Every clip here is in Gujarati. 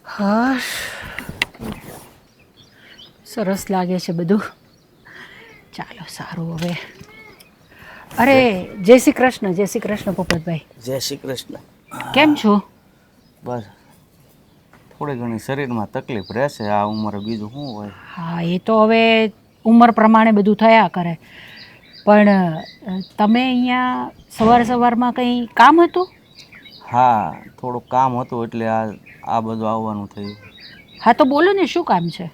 હા, સરસ લાગે છે બધું. ચાલો સારું હવે. અરે જય શ્રી કૃષ્ણ, જય શ્રી કૃષ્ણ પોપટભાઈ. જય શ્રી કૃષ્ણ. કેમ છો? બસ થોડી ઘણી શરીરમાં તકલીફ રહેશે આ ઉંમરે, બીજું શું હોય. હા, એ તો હવે ઉંમર પ્રમાણે બધું થયા કરે. પણ તમે અહીંયા સવારમાં કંઈ કામ હતું? હા, થોડુંક કામ હતું એટલે આ બધું આવવાનું થયું. હા, તો બોલો ને શું કામ છે?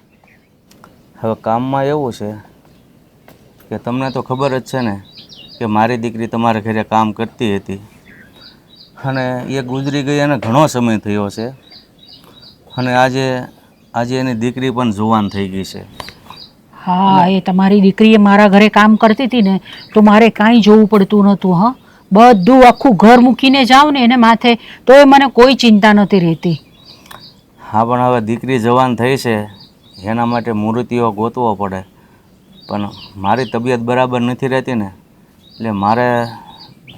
હવે કામમાં એવું છે કે તમને તો ખબર જ છે ને કે મારી દીકરી તમારા ઘરે કામ કરતી હતી અને એ ગુજરી ગઈ અને ઘણો સમય થયો છે. અને આજે એની દીકરી પણ જુવાન થઈ ગઈ છે. અને હા, એ તમારી દીકરી મારા ઘરે કામ કરતી હતી ને, તો મારે કાંઈ જોવું પડતું નહોતું. હા, બધું આખું ઘર મૂકીને જાઉં ને એને માથે, તોય મને કોઈ ચિંતા નહોતી રહેતી. હા, પણ હવે દીકરી જવાન થઈ છે એના માટે મૂર્તિઓ ગોતવો પડે. પણ મારી તબિયત બરાબર નથી રહેતી ને, એટલે મારે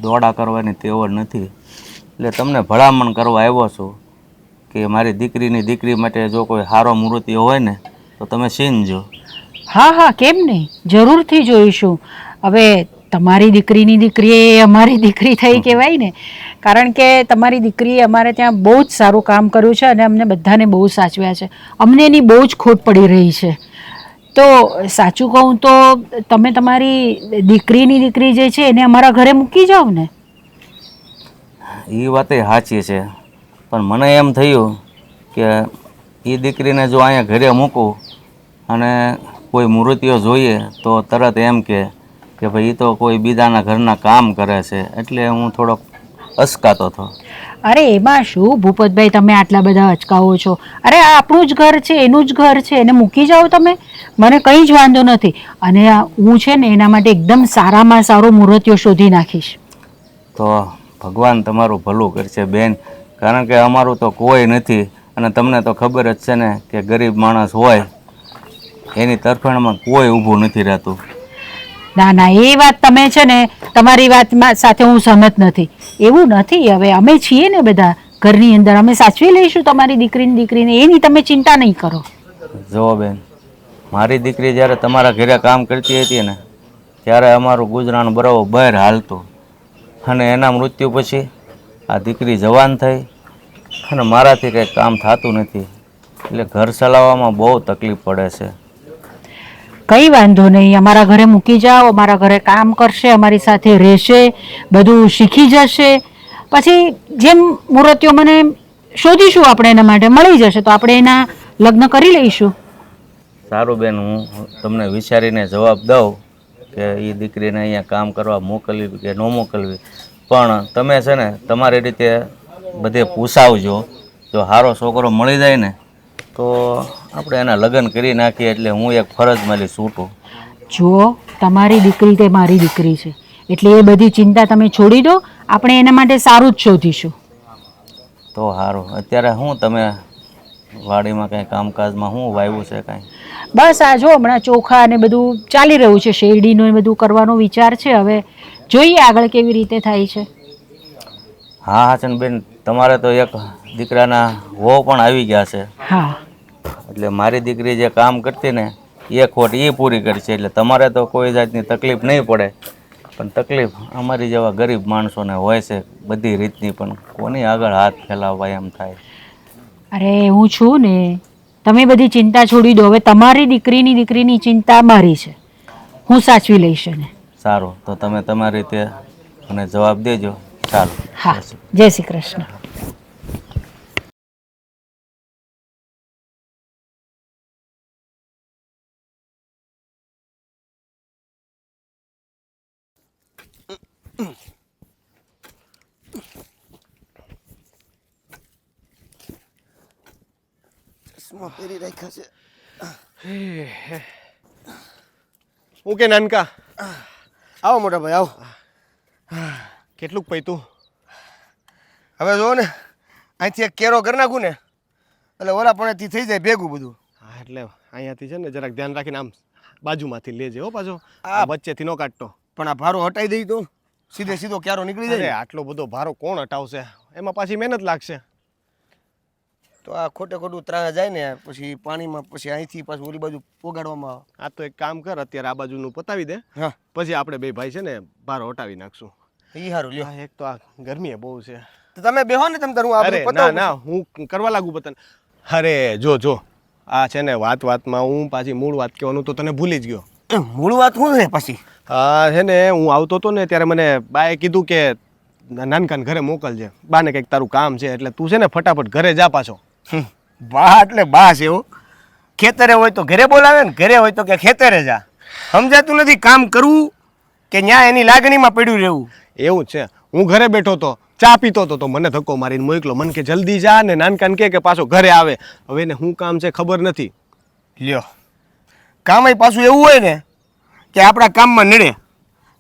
દોડા કરવાની તેવડ નથી. એટલે તમને ભલામણ કરવા આવ્યો છું કે મારી દીકરીની દીકરી માટે જો કોઈ સારો મૂર્તિઓ હોય ને તો તમે સીનજો. હા હા, કેમ નહીં, જરૂરથી જોઈશું. હવે તમારી દીકરીની દીકરી એ અમારી દીકરી થઈ કહેવાય ને, કારણ કે તમારી દીકરીએ અમારે ત્યાં બહુ જ સારું કામ કર્યું છે અને અમને બધાને બહુ સાચવ્યા છે. અમને એની બહુ જ ખોટ પડી રહી છે. તો સાચું કહું તો તમે તમારી દીકરીની દીકરી જે છે એને અમારા ઘરે મૂકી જાઓ ને. એ વાતે સાચી છે, પણ મને એમ થયું કે એ દીકરીને જો અહીંયા ઘરે મૂકું અને કોઈ મૂર્તિઓ જોઈએ તો તરત એમ કે ભાઈ એ તો કોઈ બીજાના ઘરના કામ કરે છે, એટલે હું થોડોક અચકાતો હતો. અરે એમાં શું ભૂપતભાઈ, તમે આટલા બધા અચકાવો છો? અરે આ આપણું જ ઘર છે, એનું જ ઘર છે, એને મૂકી જાઓ તમે, મને કંઈ જ વાંધો નથી. અને હું છે ને એના માટે એકદમ સારામાં સારો મૂર્તિઓ શોધી નાખીશ. તો ભગવાન તમારું ભલું કરશે બેન, કારણ કે અમારું તો કોઈ નથી અને તમને તો ખબર જ છે ને કે ગરીબ માણસ હોય એની તરફેણમાં કોઈ ઊભું નથી રહેતું. ના ના, એ વાત તમે છે ને, તમારી વાત સાથે હું સહમત નથી. એવું નથી. હવે અમે છીએ ને બધા ઘરની અંદર, અમે સાચવી લઈશું તમારી દીકરીને, એની તમે ચિંતા નહીં કરો. જુઓ બેન, મારી દીકરી જ્યારે તમારા ઘરે કામ કરતી હતી ને ત્યારે અમારું ગુજરાન બરાબર હાલતું, અને એના મૃત્યુ પછી આ દીકરી જવાન થઈ અને મારાથી કંઈ કામ થતું નથી, એટલે ઘર ચલાવવામાં બહુ તકલીફ પડે છે. કંઈ વાંધો નહીં, અમારા ઘરે મૂકી જાઓ, અમારા ઘરે કામ કરશે, અમારી સાથે રહેશે, બધું શીખી જશે. પછી જેમ મૂર્તિઓ મને શોધીશું આપણે એના માટે, મળી જશે તો આપણે એના લગ્ન કરી લઈશું. સારું બેન, હું તમને વિચારીને જવાબ દઉં કે એ દીકરીને અહીંયા કામ કરવા મોકલવી કે ન મોકલવી. પણ તમે છે ને તમારી રીતે બધે પૂછાવજો. જો સારો છોકરો મળી જાય ને તો આપણે એના લગ્ન કરી નાખીએ, એટલે હું એક ફરજમાંથી છૂટું. જુઓ, તમારી દીકરી તે મારી દીકરી છે, એટલે એ બધી ચિંતા તમે છોડી દો. આપણે એના માટે સારું જ શોધીશું. તો સારું. અત્યારે શું તમે વાડીમાં કંઈ કામકાજમાં શું વાવ્યું છે કાંઈ? બસ આ જો હમણાં ચોખા અને બધું ચાલી રહ્યું છે, શેરડીનું એ બધું કરવાનો વિચાર છે. હવે જોઈએ આગળ કેવી રીતે થાય છે. હા હાચનબેન, તમારે તો એક દીકરાના વહુ પણ આવી ગયા છે. હા, એટલે મારી દીકરી જે કામ કરતી ને એ ખોટ એ પૂરી કરશે, એટલે તમારે તો કોઈ જાતની તકલીફ નહીં પડે. પણ તકલીફ અમારી જેવા ગરીબ માણસોને હોય છે બધી રીતની, પણ કોની આગળ હાથ ફેલાવવા એમ થાય. અરે હું છું ને, તમે બધી ચિંતા છોડી દો. હવે તમારી દીકરીની ચિંતા મારી છે, હું સાચવી લઈશ એને. સારું, તો તમે તમારી રીતે મને જવાબ દેજો. ચાલો. હા, જય શ્રી કૃષ્ણ. પહેરી રાખ્યા છે. હું કે નાનકા, આવો મોટા ભાઈ આવો. કેટલુંક પૈતું હવે જો ને, અહીંથી એક કેરો કરી નાખું ને એટલે ઓલા પણેથી થઈ જાય ભેગું બધું. હા, એટલે અહીંયાથી છે ને જરાક ધ્યાન રાખીને આમ બાજુમાંથી લેજે હો. પાછો આ વચ્ચેથી ન કાઢતો. પણ આ ભારો હટાઈ દઈ તો સીધો ક્યારો નીકળી જાય. આટલો બધો ભારો કોણ હટાવશે? એમાં પાછી મહેનત લાગશે. તો આ ખોટે ખોટું ત્રાણા જાય ને પછી પાણીમાં પછી અહીંથી પાછું ઓલી બાજુ પોગાડવામાં આવે. આ તો એક કામ કર, અત્યારે આ બાજુનું પતાવી દે, હા પછી આપણે બે ભાઈ છે ને બહાર હટાવી નાખશું. એ સારું લ્યો. એક તો આ ગરમી બહુ છે. તો તમે બેહો ને, તમે તારું આ અરે બધું ના પતાવો. ના, હું કરવા લાગુ પતન. અરે જો આ છે ને વાતમાં હું પાછી મૂળ વાત કહેવાનું તો તને ભૂલી જ ગયો. મૂળ વાત શું છે પછી? હા છે ને, હું આવતો હતો ને ત્યારે મને બાએ કીધું કે નાનકાને ઘરે મોકલજે, બાને કંઈક તારું કામ છે, એટલે તું છે ને ફટાફટ ઘરે જા પાછો. બા એટલે બા છે હો. ખેતરે હોય તો ઘરે બોલાવે ને ઘરે હોય તો કે ખેતરે જા. સમજાતું નથી કામ કરવું કે ન્યા એની લાગણીમાં પડ્યું રહેવું. એવું જ છે. હું ઘરે બેઠો હતો, ચા પીતો હતો, તો મને ધક્કો મારીને મોકલો. મને કે જલ્દી જા ને નાનકાને કે પાછો ઘરે આવે. હવે એને શું કામ છે ખબર નથી. લ્યો, કામ પાછું એવું હોય ને કે આપણા કામમાં નડે.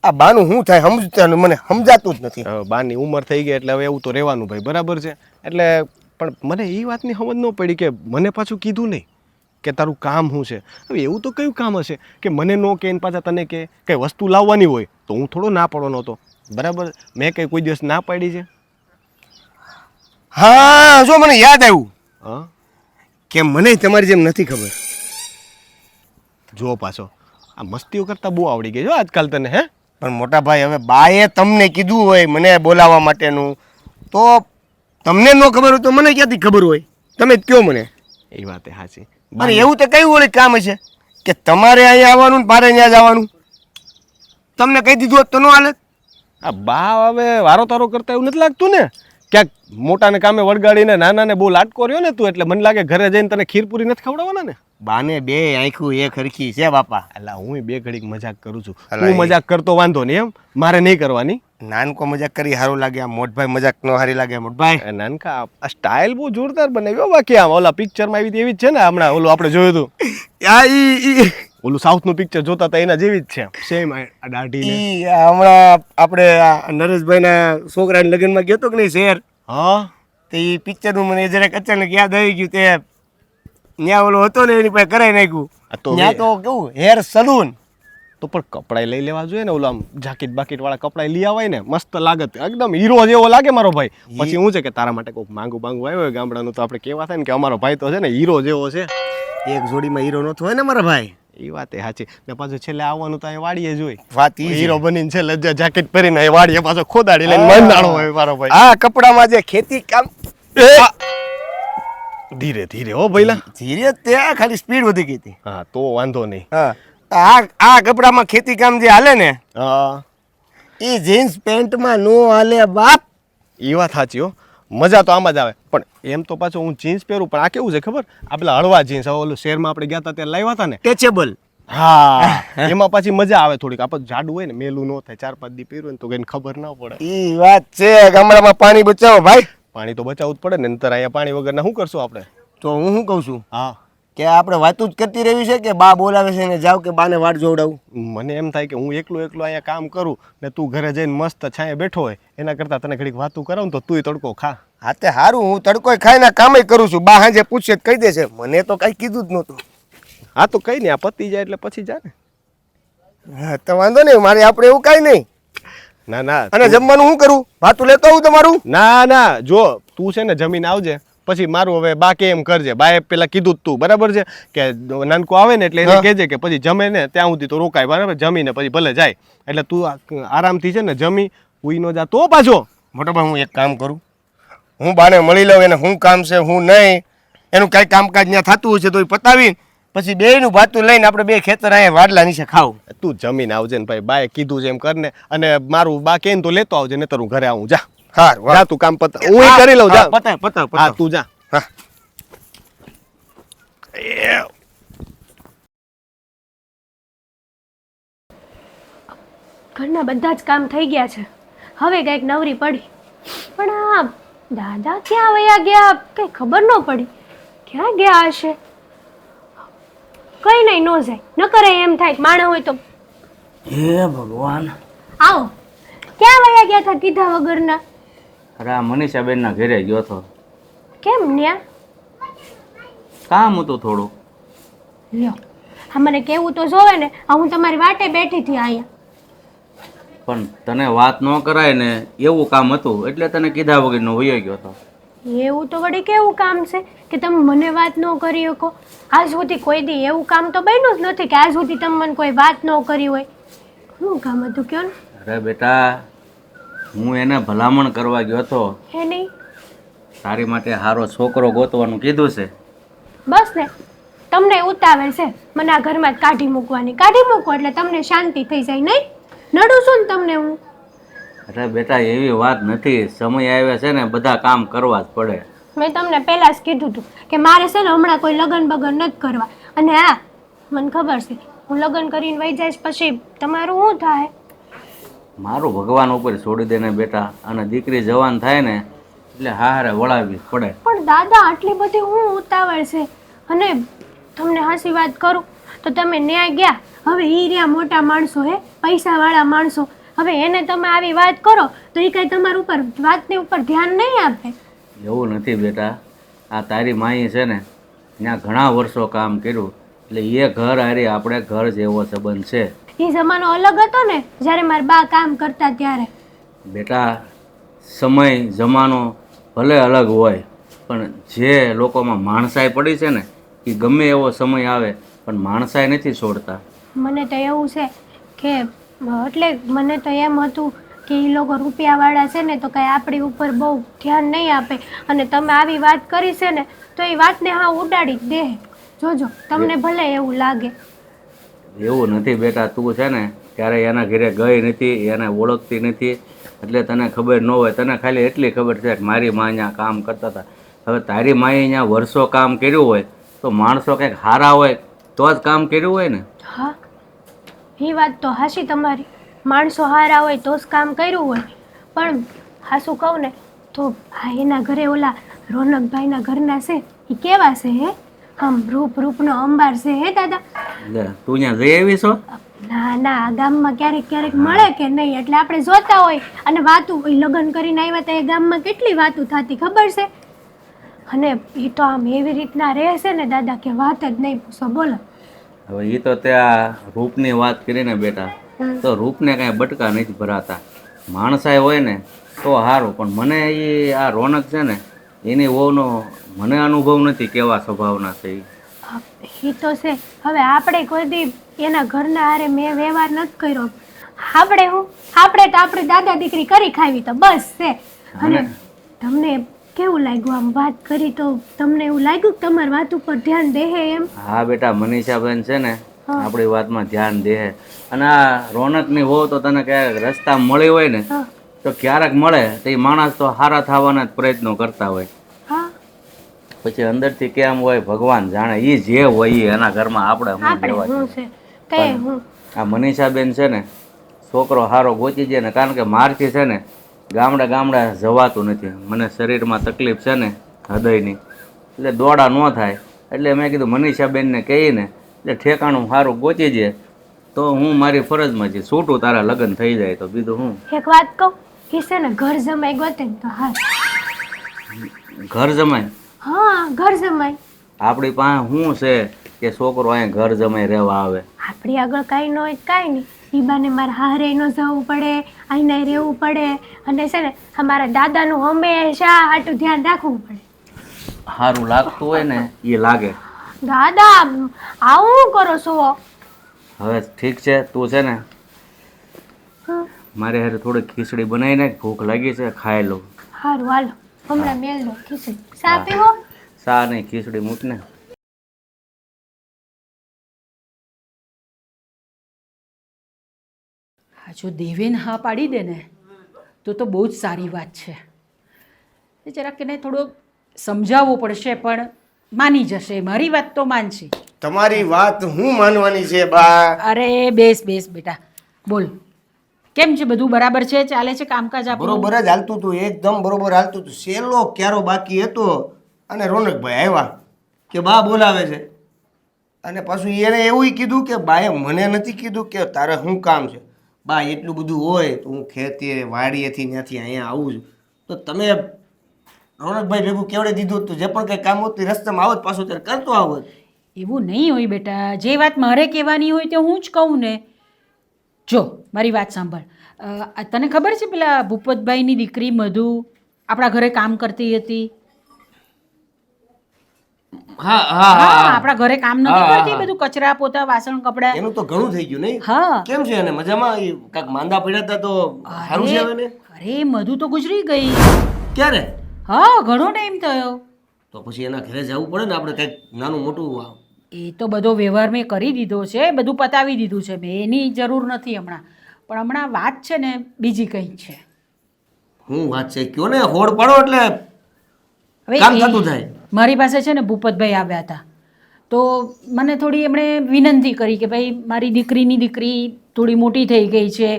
આ બાનું શું થાય સમજતા મને સમજાતું જ નથી. હવે બાની ઉંમર થઈ ગઈ એટલે હવે એવું તો રહેવાનું ભાઈ, બરાબર છે. એટલે પણ મને એ વાતની સમજ ન પડી કે મને પાછું કીધું નહીં કે તારું કામ શું છે. હવે એવું તો કયું કામ હશે કે મને ન કે પાછા તને કે કંઈ વસ્તુ લાવવાની હોય તો હું થોડો ના પડવાનો હતો, બરાબર. મેં કંઈ કોઈ દિવસ ના પાડી છે? હા જો મને યાદ આવ્યું હા, કે મને તમારી જેમ નથી ખબર. જો પાછો આ મસ્તીઓ કરતાં બહુ આવડી ગઈ જો આજકાલ તને. હે પણ મોટા ભાઈ, હવે બાએ તમને કીધું હોય મને બોલાવવા માટેનું, તો તમને ન ખબર હોય તો મને ક્યાંથી ખબર હોય? તમે જ કહો મને. એ વાત સાચી. અને એવું તો કયું વળી કામ હશે કે તમારે અહીંયા આવવાનું ને મારે ત્યાં જવાનું? તમને કહી દીધું હોત તો ન હાલે? આ બા હવે વારો તારો કરતા એવું નથી લાગતું ને? ક્યાંક મોટાને કામે વળગાડીને નાનાને બહુ લાટકો રહ્યો ને તું, એટલે મને લાગે ઘરે જઈને તને ખીરપુરી નથી ખવડાવવાના ને? બાને બે આંખું એક હરખી છે બાપા. એટલે હું બે ઘડીક મજાક કરું છું. તું મજાક કરતો વાંધો નહીં, એમ મારે નહીં કરવાની. નાનકો મજાક કરી સારું લાગે, આ મોટભાઈ મજાક ન સારી લાગે. મોટભાઈ એ નાનકા આ સ્ટાઇલ બહુ જોરદાર બનાવ્યો. બાકી આમ ઓલા પિક્ચરમાં આવી હતી એવી જ છે ને, હમણાં ઓલું આપણે જોયું હતું ઓલું સાઉથનું પિક્ચર જોતા હતા એના જેવી જ છે સેમ. આ દાઢી હમણાં આપણે નરેશભાઈના છોકરાના લગ્નમાં ગયો તો કે નહીં શહેર? હા, તો એ પિક્ચરનું મને જરાક અચાનક યાદ આવી ગયું. તે ત્યાં ઓલો હતો ને એની પાસે કરાવી નાખ્યું. ત્યાં તો કેવું હેર સલૂન. તો પણ કપડાં લઈ લેવા જોઈએ ને, ઓલા આમ જાકીટ બાકીટ વાળા કપડાં લઈ આવાય ને, મસ્ત લાગત. એકદમ હીરો જેવો લાગે મારો ભાઈ. પછી હું છે કે તારા માટે કોઈક માંગુ આવ્યો હોય ગામડાનું, તો આપણે કેવા થાય ને કે અમારો ભાઈ તો છે ને હીરો જેવો છે. એક જોડીમાં હીરો નતો હોય ને મારા ભાઈ. એ વાત એ સાચી. ને પાછું છેલ્લે આવવાનું તો અહીંયા વાડીએ જોઈ વાત હીરો બનીને છેલ્લે જાકેટ પહેરીને એ વાડીએ પાછો ખોદાડી લઈને મંડાણો હોય મારો ભાઈ. આ કપડામાં જે ખેતી કામ ધીરે ધીરે હો ભઈલા. ધીરે ત્યાં ખાલી સ્પીડ વધી ગઈ હતી. હા તો વાંધો નહીં. હા, આ કપડામાં ખેતી કામ જે હાલે ને હા, એ જીન્સ પેન્ટમાં નો હાલે બાપ. એ વાત સાચી હો. મજા તો આમાં જ આવે. પણ એમ તો પાછું હું જીન્સ પહેરું, પણ આ કેવું છે ખબર? આ પેલા હળવા જીન્સ, ઓલું શહેરમાં આપણે ગયા હતા ત્યારે લાવ્યા હતા ને, ટેચેબલ. હા, એમાં પાછી મજા આવે થોડીક. આપણે જાડું હોય ને, મેલું ન થાય, 4-5 દી પહેર્યું ને તો કઈ ખબર ના પડે. ઈ વાત છે. ગામડામાં પાણી બચાવો ભાઈ. પાણી તો બચાવવું જ પડે ને, નંતર અહીંયા પાણી વગરના શું કરશું આપણે? તો હું શું કહું છું હા, કે આપણે વાતું જ કરતી રહેવી છે કે બા બોલાવે છે ને જાવ કે બાને વાટ જોવડાવું? મને એમ થાય કે હું એકલો અહીંયા કામ કરું ને તું ઘરે જઈને મસ્ત છાંયે બેઠો હોય, એના કરતાં તને ઘડીક વાતું કરાવું તો તુંય તડકો ખા. હા તે સારું, હું તડકોય ખાઈને કામે કરું છું. બા હાજે પૂછે કહી દેશે. મને તો કઈ કીધું જ નહોતું. હા તો કઈ નહીં, આ પતી જાય એટલે પછી જા ને. હા તો વાંધો નહીં, મારે આપણે એવું કાંઈ નહીં. ના ના, અને જમવાનું શું કરું? ભાતું લેતો આવું તમારું? ના ના, જો તું છે ને જમીન આવજે, પછી મારું હવે બા કે એમ કરજે. બાએ પેલા કીધું જ તું, બરાબર છે કે નાનકો આવે ને એટલે એને કહેજે કે પછી જમે ને ત્યાં સુધી તો રોકાય, બરાબર? જમીને પછી ભલે જાય. એટલે તું આરામથી છે ને જમી હુઈ ન જા તો પાછો. મોટો ભાઈ, હું એક કામ કરું, હું બાને મળી લઉં, એને શું કામ છે શું નહીં, એનું કાંઈ કામકાજ ત્યાં થતું હશે તો એ પતાવીને પછી બેયનું ભાતું લઈને આપણે બે ખેતર અહીંયા વાડલા નીચે ખાવું. તું જમીન આવજે ને ભાઈ, બાએ કીધું છે એમ કરને. અને મારું બા કે તો લેતો આવજે, નહીતર હું ઘરે આવું. જા હા, જા તું કામ પતા, હું કરી લઉં. જા પતાવ પતાવ હા, પતાવ. તું જા. હા. ઘરના બધા જ કામ થઈ ગયા છે, હવે કંઈક નવરી પડી. પણ આ દાદા ક્યાં વયા ગયા કંઈ ખબર ન પડી. ક્યાં ગયા હશે? કઈ નહીં, ન જાય ન કરે એમ થાય માણા હોય તો. હે ભગવાન. આવો, ક્યાં વયા ગયા હતા કીધા વગરના? અરે આ મનીષાબેનના ઘરે ગયો હતો. કેમ ન્યા? કામ હતું થોડું. લ્યો, હા મને કેવું તો જોવે ને. આ હું તમારી વાટે બેઠી હતી અહીંયા. પણ તને વાત ન કરાય ને એવું કામ હતું એટલે તને કીધા વગરનો વયો ગયો હતો. એવું તો વળી કેવું કામ છે કે તમે મને વાત ન કરી શકો? આજ સુધી કોઈ દી એવું કામ તો બન્યું જ નથી કે આજ સુધી તમે મને કોઈ વાત ન કરી હોય. શું કામ હતું કયો ને? અરે બેટા, હું એને ભલામણ કરવા ગયો હતો. હે નહીં? તારી માટે સારો છોકરો ગોતવાનું કીધું છે. બસ ને, તમને ઉતાવળ છે મને આ ઘરમાં જ કાઢી મૂકવાની. કાઢી મૂકો એટલે તમને શાંતિ થઈ જાય નહીં? નડું છું ને તમને હું? અરે બેટા, એવી વાત નથી. સમય આવે છે ને બધા કામ કરવા જ પડે. મેં તમને પહેલાં જ કીધું હતું કે મારે છે ને હમણાં કોઈ લગ્ન બગન નથી કરવા. અને હા, મને ખબર છે હું લગ્ન કરીને વહી જઈશ પછી તમારું શું થાય? મારું ભગવાન ઉપર છોડી દે ને બેટા. અને દીકરી જવાન થાય ને એટલે હારે વળાવવી જ પડે. પણ દાદા આટલી બધી હું ઉતાવળ છે? અને તમને હાસી વાત કરું તો તમે ન્યાય ગયા. હવે ઈ રહ્યા મોટા માણસો, હે પૈસાવાળા માણસો. હવે એને તમે આવી વાત કરો તો એ કાંઈ તમારા ઉપર વાતની ઉપર ધ્યાન નહીં આપે. એવું નથી બેટા. આ તારી માઈ છે ને ત્યાં ઘણા વર્ષો કામ કર્યું એટલે એ ઘર હારી આપણે ઘર જેવો સંબંધ છે. એ જમાનો અલગ હતો ને જ્યારે મારા બા કામ કરતા ત્યારે. બેટા, સમય જમાનો ભલે અલગ હોય પણ જે લોકોમાં માણસાઈ પડી છે ને એ ગમે એવો સમય આવે પણ માણસાઈ નથી છોડતા. મને તો એવું છે કે એટલે મને તો એમ હતું કે એ લોકો રૂપિયાવાળા છે ને તો કાંઈ આપણી ઉપર બહુ ધ્યાન નહીં આપે. અને તમે આવી વાત કરી છે ને તો એ વાતને હા ઉડાડી જ દે. જોજો તમને ભલે એવું લાગે. એવું નથી બેટા. તું છે ને ત્યારે એના ઘરે ગઈ નથી, એને ઓળખતી નથી એટલે તને ખબર ન હોય. તને ખાલી એટલી ખબર છે કે મારી મા અહીંયા કામ કરતા હતા. હવે તારી માએ અહીંયા વર્ષો કામ કર્યું હોય તો માણસો કંઈક સારા હોય તો જ કામ કર્યું હોય ને. હા, એ વાત તો હાશી તમારી. માણસો હારા હોય તો જ કામ કર્યું હોય. પણ હાસું કહું ને તો આ એના ઘરે ઓલા રોનકભાઈના ઘરના છે એ કેવા છે હે? આમ રૂપનો અંબાર છે હે દાદા? લે, તું અહીંયા જઈ આવી છો? ના ના, આ ગામમાં ક્યારેક ક્યારેક મળે કે નહીં એટલે આપણે જોતા હોય. અને વાતું લગ્ન કરીને આવ્યા તો એ ગામમાં કેટલી વાતું થતી ખબર છે? અને એ તો આમ એવી રીતના રહેશે ને દાદા કે વાત જ નહીં પૂછો. બોલો. હવે એ તો ત્યાં રૂપની વાત કરીને બેટા તો રૂપને કાંઈ બટકા નથી ભરાતા. માણસાઈ હોય ને તો સારું. પણ મને એ આ રોનક છે ને એની વહુનો મને અનુભવ નથી કેવા સ્વભાવના છે એ. એ તો છે. હવે આપણે કોઈ દી એના ઘરના હારે મેં વ્યવહાર નથી કર્યો. આપણે તો આપણી દાદા દીકરી કરી ખાવી તો બસ છે. અને તમને કેવું લાગ્યું આમ વાત કરી તો? તમને એવું લાગ્યું કે તમારી વાત ઉપર ધ્યાન દે એમ? હા બેટા, મનીષાબેન છે ને આપણી વાતમાં ધ્યાન દે. અને આ રોનકની વહુ તો તને ક્યારેક રસ્તામાં મળી હોય ને તો ક્યારેક મળે તો એ માણસ તો સારા થવાના જ પ્રયત્નો કરતા હોય. હા, પછી અંદરથી કેમ હોય ભગવાન જાણે. એ જે હોય એ એના ઘરમાં આપણે શું આપણે કહેવાય. હું છે કઈ હું આ મનીષાબેન છે ને છોકરો સારો ગોચી જાય ને, કારણ કે મારથી છે ને ગામડે જવાતું નથી. મને શરીરમાં તકલીફ છે ને હૃદયની એટલે દોડા ન થાય. એટલે મેં કીધું મનીષાબેનને કહીને એટલે ઠેકાણું સારું ગોચી જાય તો હું મારી ફરજમાં છે છૂટું. તારા લગ્ન થઈ જાય તો બીજું હું. એક વાત કહું કે છે ને ઘર જમાઈ ગોતે ને તો હા. ઘર જમાય હા, ઘર જમાઈ. આપણી પાસે શું છે કે છોકરો અહીંયા ઘર જમાઈ રહેવા આવે? આપણી આગળ કાંઈ ન હોય કાંઈ નહીં. ઈ બાને મારે હારે ન જવું પડે, અહીંના રહેવું પડે. અને છે ને અમારા દાદાનું હંમેશા આટલું ધ્યાન રાખવું પડે. સારું લાગતું હોય ને એ લાગે. દાદા આવું કરો છો? હવે ઠીક છે, તું છે ને મારે હારે થોડી ખીચડી બનાવીને ભૂખ લાગી છે, ખાઈ લઉં. સારું હાલો, હમણાં મેલ દો ખીચડી. સા પીવો? સા નહીં, ખીચડી મૂક ને. હા, જો દેવેન હા પાડી દે ને તો બહુ જ સારી વાત છે. એ જરાક એને થોડું સમજાવવું પડશે પણ માની જશે. મારી વાત તો માનશે. તમારી વાત હું માનવાની છે બા? અરે બેસ બેટા, બોલ. કેમ છે? બધું બરાબર છે? ચાલે છે કામકાજ આપણું? બરોબર જ હાલતું હતું, એકદમ બરોબર હાલતું હતું. સેલો ક્યારો બાકી હતો અને રોનકભાઈ આવ્યા કે બા બોલાવે છે. અને પાછું એને એવું કીધું કે બાએ મને નથી કીધું કે તારે શું કામ છે. બા એટલું બધું હોય તો હું ખેતી વાડીએથી ત્યાંથી અહીંયા આવું છું તો તમે રોનકભાઈ ભેગું કેવડે દીધું હતું. જે પણ કંઈ કામ હોતું રસ્તામાં આવત પાછું ત્યારે કરતો આવત. એવું નહીં હોય બેટા. જે વાત મારે કહેવાની હોય તે હું જ કહું ને. જો મારી વાત સાંભળ. તને ખબર છે પેલા ભૂપતભાઈની દીકરી મધુ આપણા ઘરે કામ કરતી હતી? હા હા હા હા આપણા ઘરે કામ નથી કરતી બધું કચરા પોતા વાસણ કપડા. એનું તો ઘણું થઈ ગયું નહીં? હા કેમ છે એને મજામાં? એ કાંઈક માંદા પડ્યા હતા તો સારું છે હવે ને? અરે મધુ તો ગુજરી ગઈ. ક્યારે? હા ઘણો ટાઈમ થયો. તો પછી એના ઘરે જવું પડે ને આપણે કંઈક નાનું મોટું. એ તો બધો વ્યવહાર મેં કરી દીધો છે, બધું પતાવી દીધું છે મેં, એની જરૂર નથી હમણાં. પણ હમણાં વાત છે ને બીજી કંઈક છે. શું વાત છે? કયો ને, હોડ પાડો એટલે હવે કામ થતું થાય. મારી પાસે છે ને ભૂપતભાઈ આવ્યા હતા, તો મને થોડી એમણે વિનંતી કરી કે ભાઈ મારી દીકરીની દીકરી થોડી મોટી થઈ ગઈ છે,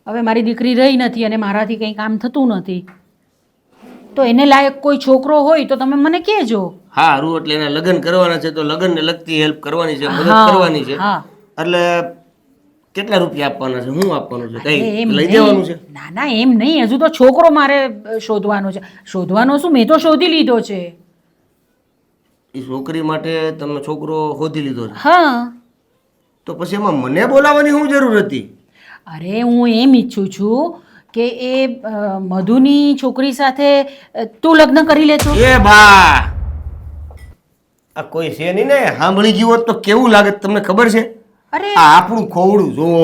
હવે મારી દીકરી રહી નથી અને મારાથી કંઈ કામ થતું નથી, તો એને લાયક કોઈ છોકરો હોય તો તમે મને કહેજો. હા રૂ, એટલે એના લગ્ન કરવાના છે તો લગ્નને લગતી હેલ્પ કરવાની છે, મદદ હા, કરવાની છે. હા. એટલે કેટલા રૂપિયા આપવાના છે? શું આપવાનું છે? અરે કઈ એમ લઈ નહીં. દેવાનું છે? ના ના એમ નહીં, હજુ તો છોકરો મારે શોધવાનો છે. શોધવાનો શું, મેં તો શોધી લીધો છે. એ છોકરી માટે તમે છોકરો શોધી લીધો છે? હા. તો પછી એમાં મને બોલાવવાની શું જરૂર હતી? અરે હું એમ ઈચ્છું છું કે એ મધુની છોકરી સાથે તું લગ્ન કરી લેતો. એ બા, આ કોઈ છે નહીં ને? સાંભળી ગયું હોત તો કેવું લાગે તમને ખબર છે? અરે આ આપણું ખોવડું જોવો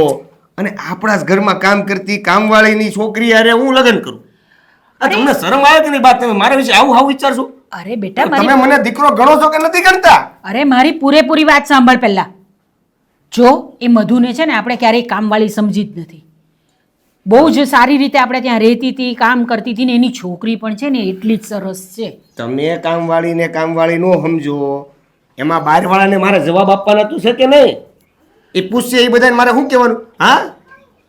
અને આપણા જ ઘરમાં કામ કરતી કામવાળીની છોકરી અરે હું લગ્ન કરું? આ તમને શરમ આવે કે નહીં? બાત તમે મારા વિશે આવું આવું વિચારશો? અરે બેટા તમે મારી મને દીકરો ગણો છો કે નથી ગણતા? અરે મારી પૂરેપૂરી વાત સાંભળ પહેલા. જો એ મધુને છે ને આપણે ક્યારેય કામવાળી સમજી જ નથી. બહુ જ સારી રીતે આપણે ત્યાં રહેતી હતી, કામ કરતી હતી, ને એની છોકરી પણ છે ને એટલી જ સરસ છે. તમે કામવાળી નો સમજો, એમાં બહારવાળાને મારે જવાબ આપવાના તું છે કે નહીં? એ પૂછશે એ બધાને મારે શું કહેવાનું? હા,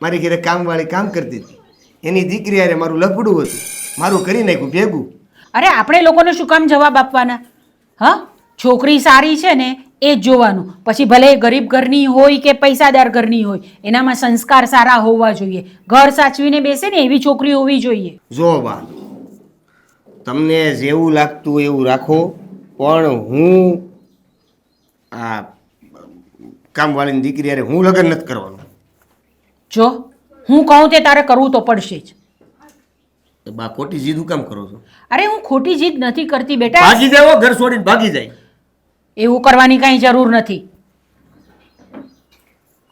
મારી ઘરે કામવાળી કામ કરતી હતી, એની દીકરી અરે મારું લફડું હતું, મારું કરી નાખ્યું ભેગું. અરે આપણે લોકોને શું કામ જવાબ આપવાના? હા, છોકરી સારી છે ને એ જ જોવાનું. પછી ભલે એ ગરીબ ઘરની હોય કે પૈસાદાર ઘરની હોય, એનામાં સંસ્કાર સારા હોવા જોઈએ, ઘર સાચવીને બેસે ને એવી છોકરી હોવી જોઈએ. જો બા, તમને જેવું લાગતું હોય એવું રાખો, પણ હું આ કામવાળીની દીકરી અરે હું લગ્ન નથી કરવાનું. જો હું કહું તે તારે કરવું તો પડશે જ. તો બા ખોટી જીદ કામ કરો છો? અરે હું ખોટી જીદ નથી કરતી બેટા. ભાગી જાઓ, ઘર છોડીને ભાગી જાય. એવું કરવાની કાંઈ જરૂર નથી.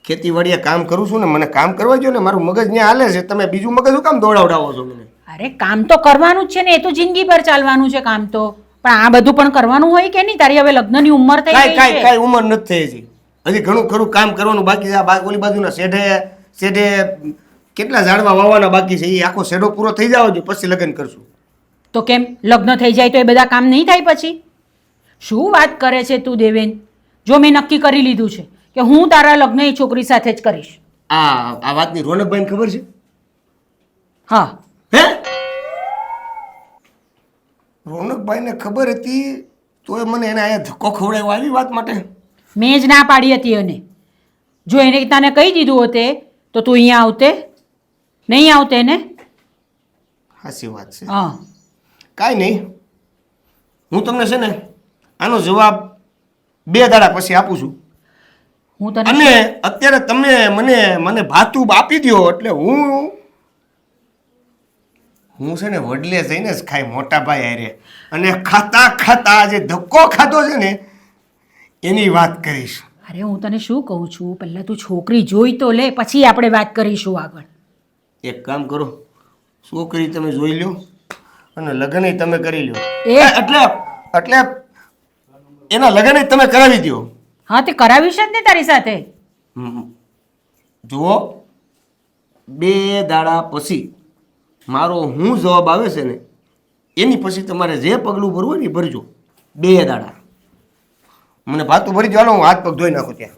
ખેતીવાડીએ કામ કરું છું ને, મને કામ કરવા જો ને, મારું મગજ ત્યાં હાલે છે, તમે બીજું મગજ શું કામ દોડાવડાવો છો મને? અરે કામ તો કરવાનું જ છે ને, એ તો જિંદગી ભર ચાલવાનું છે કામ તો. પણ આ બધું પણ કરવાનું હોય કે નહીં? તારી હવે લગ્નની ઉંમર થઈ ગઈ છે. કાંઈ ઉંમર નથી થઈ હજી. હજી ઘણું ખરું કામ કરવાનું બાકી છે. આ ઓલી બાજુના શેઢે કેટલા ઝાડવા વાવવાના બાકી છે, એ આખો શેઢો પૂરો થઈ જાવ જો પછી લગ્ન કરશું. તો કેમ લગ્ન થઈ જાય તો એ બધા કામ નહીં થાય પછી? શું વાત કરે છે તું દેવેન? જો મેં નક્કી કરી લીધું છે કે હું તારા લગ્ન એ છોકરી સાથે જ કરીશ. આ વાતની રોનકભાઈને ખબર છે? હા. હે? રોનકભાઈને ખબર હતી તોય મને એને અહીંયા ધક્કો ખવડાવ્યો આવી વાત માટે? મેં જ ના પાડી હતી એને. જો એને તને કહી દીધું હોતે તો તું અહીંયા આવતે નહીં? આવતે ને? સાચી વાત છે. હા. કાંઈ નહીં, હું તમને છે ને આનો જવાબ 2 દાડા પછી આપું છું. હું તને અને અત્યારે તમે મને ભાતું આપી દો એટલે હું છે ને વડલે જઈને જ ખાઈ મોટા ભાઈ હારે, અને ખાતા જે ધક્કો ખાધો છે ને એની વાત કરીશ. અરે હું તને શું કહું છું, પહેલા તું છોકરી જોઈ તો લે, પછી આપણે વાત કરીશું આગળ. એક કામ કરો, છોકરી તમે જોઈ લો અને લગ્ન તમે કરી લો. એટલે એના લગ્ન તમે કરાવી દો. હા તે કરાવીશ જ ને તારી સાથે. જુઓ, 2 દાડા પછી મારો હું જવાબ આવે છે ને એની પછી તમારે જે પગલું ભરવું હોય ને એ ભરજો. 2 દાડા મને ભાતું ભરી દો, હું હાથ પગ ધોઈ નાખું ત્યાં.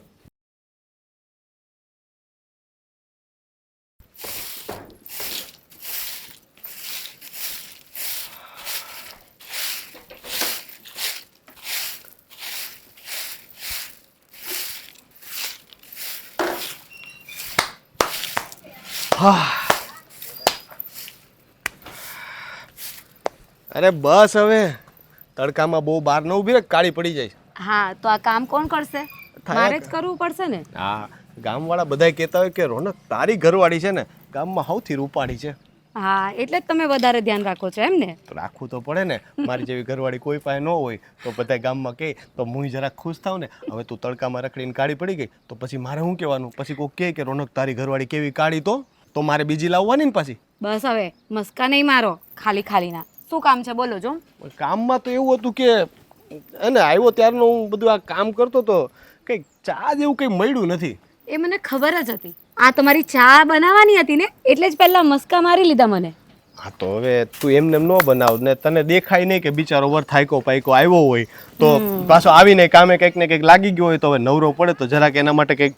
અરે બસ હવે, તડકામાં બહુ બહાર ન ઊભી રહે, કાળી પડી જાય. હા તો આ કામ કોણ કરશે? મારે જ કરવું પડશે ને. હા, ગામવાળા બધાય કહેતા હોય કે રોનક તારી ઘરવાળી છે ને ગામમાં સૌથી રૂપાળી છે. હા એટલે જ તમે વધારે ધ્યાન રાખો છો એમ ને? તો રાખવું તો પડે ને. મારી જેવી ઘરવાળી કોઈ પાસે ન હોય તો બધા ગામમાં કહે તો હું જરાક ખુશ થાવ ને. હવે તું તડકામાં રખડીને કાળી પડી ગઈ તો પછી મારે શું કહેવાનું? પછી કોઈ કહે કે રોનક તારી ઘરવાળી કેવી કાળી, તો મારે બીજી લાવવાની ને પાછી. બસ હવે મસ્કા નહીં મારો ખાલીના. શું કામ છે બોલો જો? કામમાં તો એવું હતું કે અને આવ્યો ત્યારનો હું બધું આ કામ કરતો તો કંઈક ચા જેવું કંઈ મળ્યું નથી. એ મને ખબર જ હતી. આ તમારી ચા બનાવવાની હતી ને એટલે જ પહેલા મસ્કા મારી લીધા મને. હા તો હવે તું એમને એમ ન બનાવ ને. તને દેખાય નહીં કે બિચારો વર થાયકો પાયકો આવ્યો હોય તો પાછો આવીને કામે કંઈક ને કંઈક લાગી ગયો હોય તો હવે નવરો પડે તો જરાક એના માટે કંઈક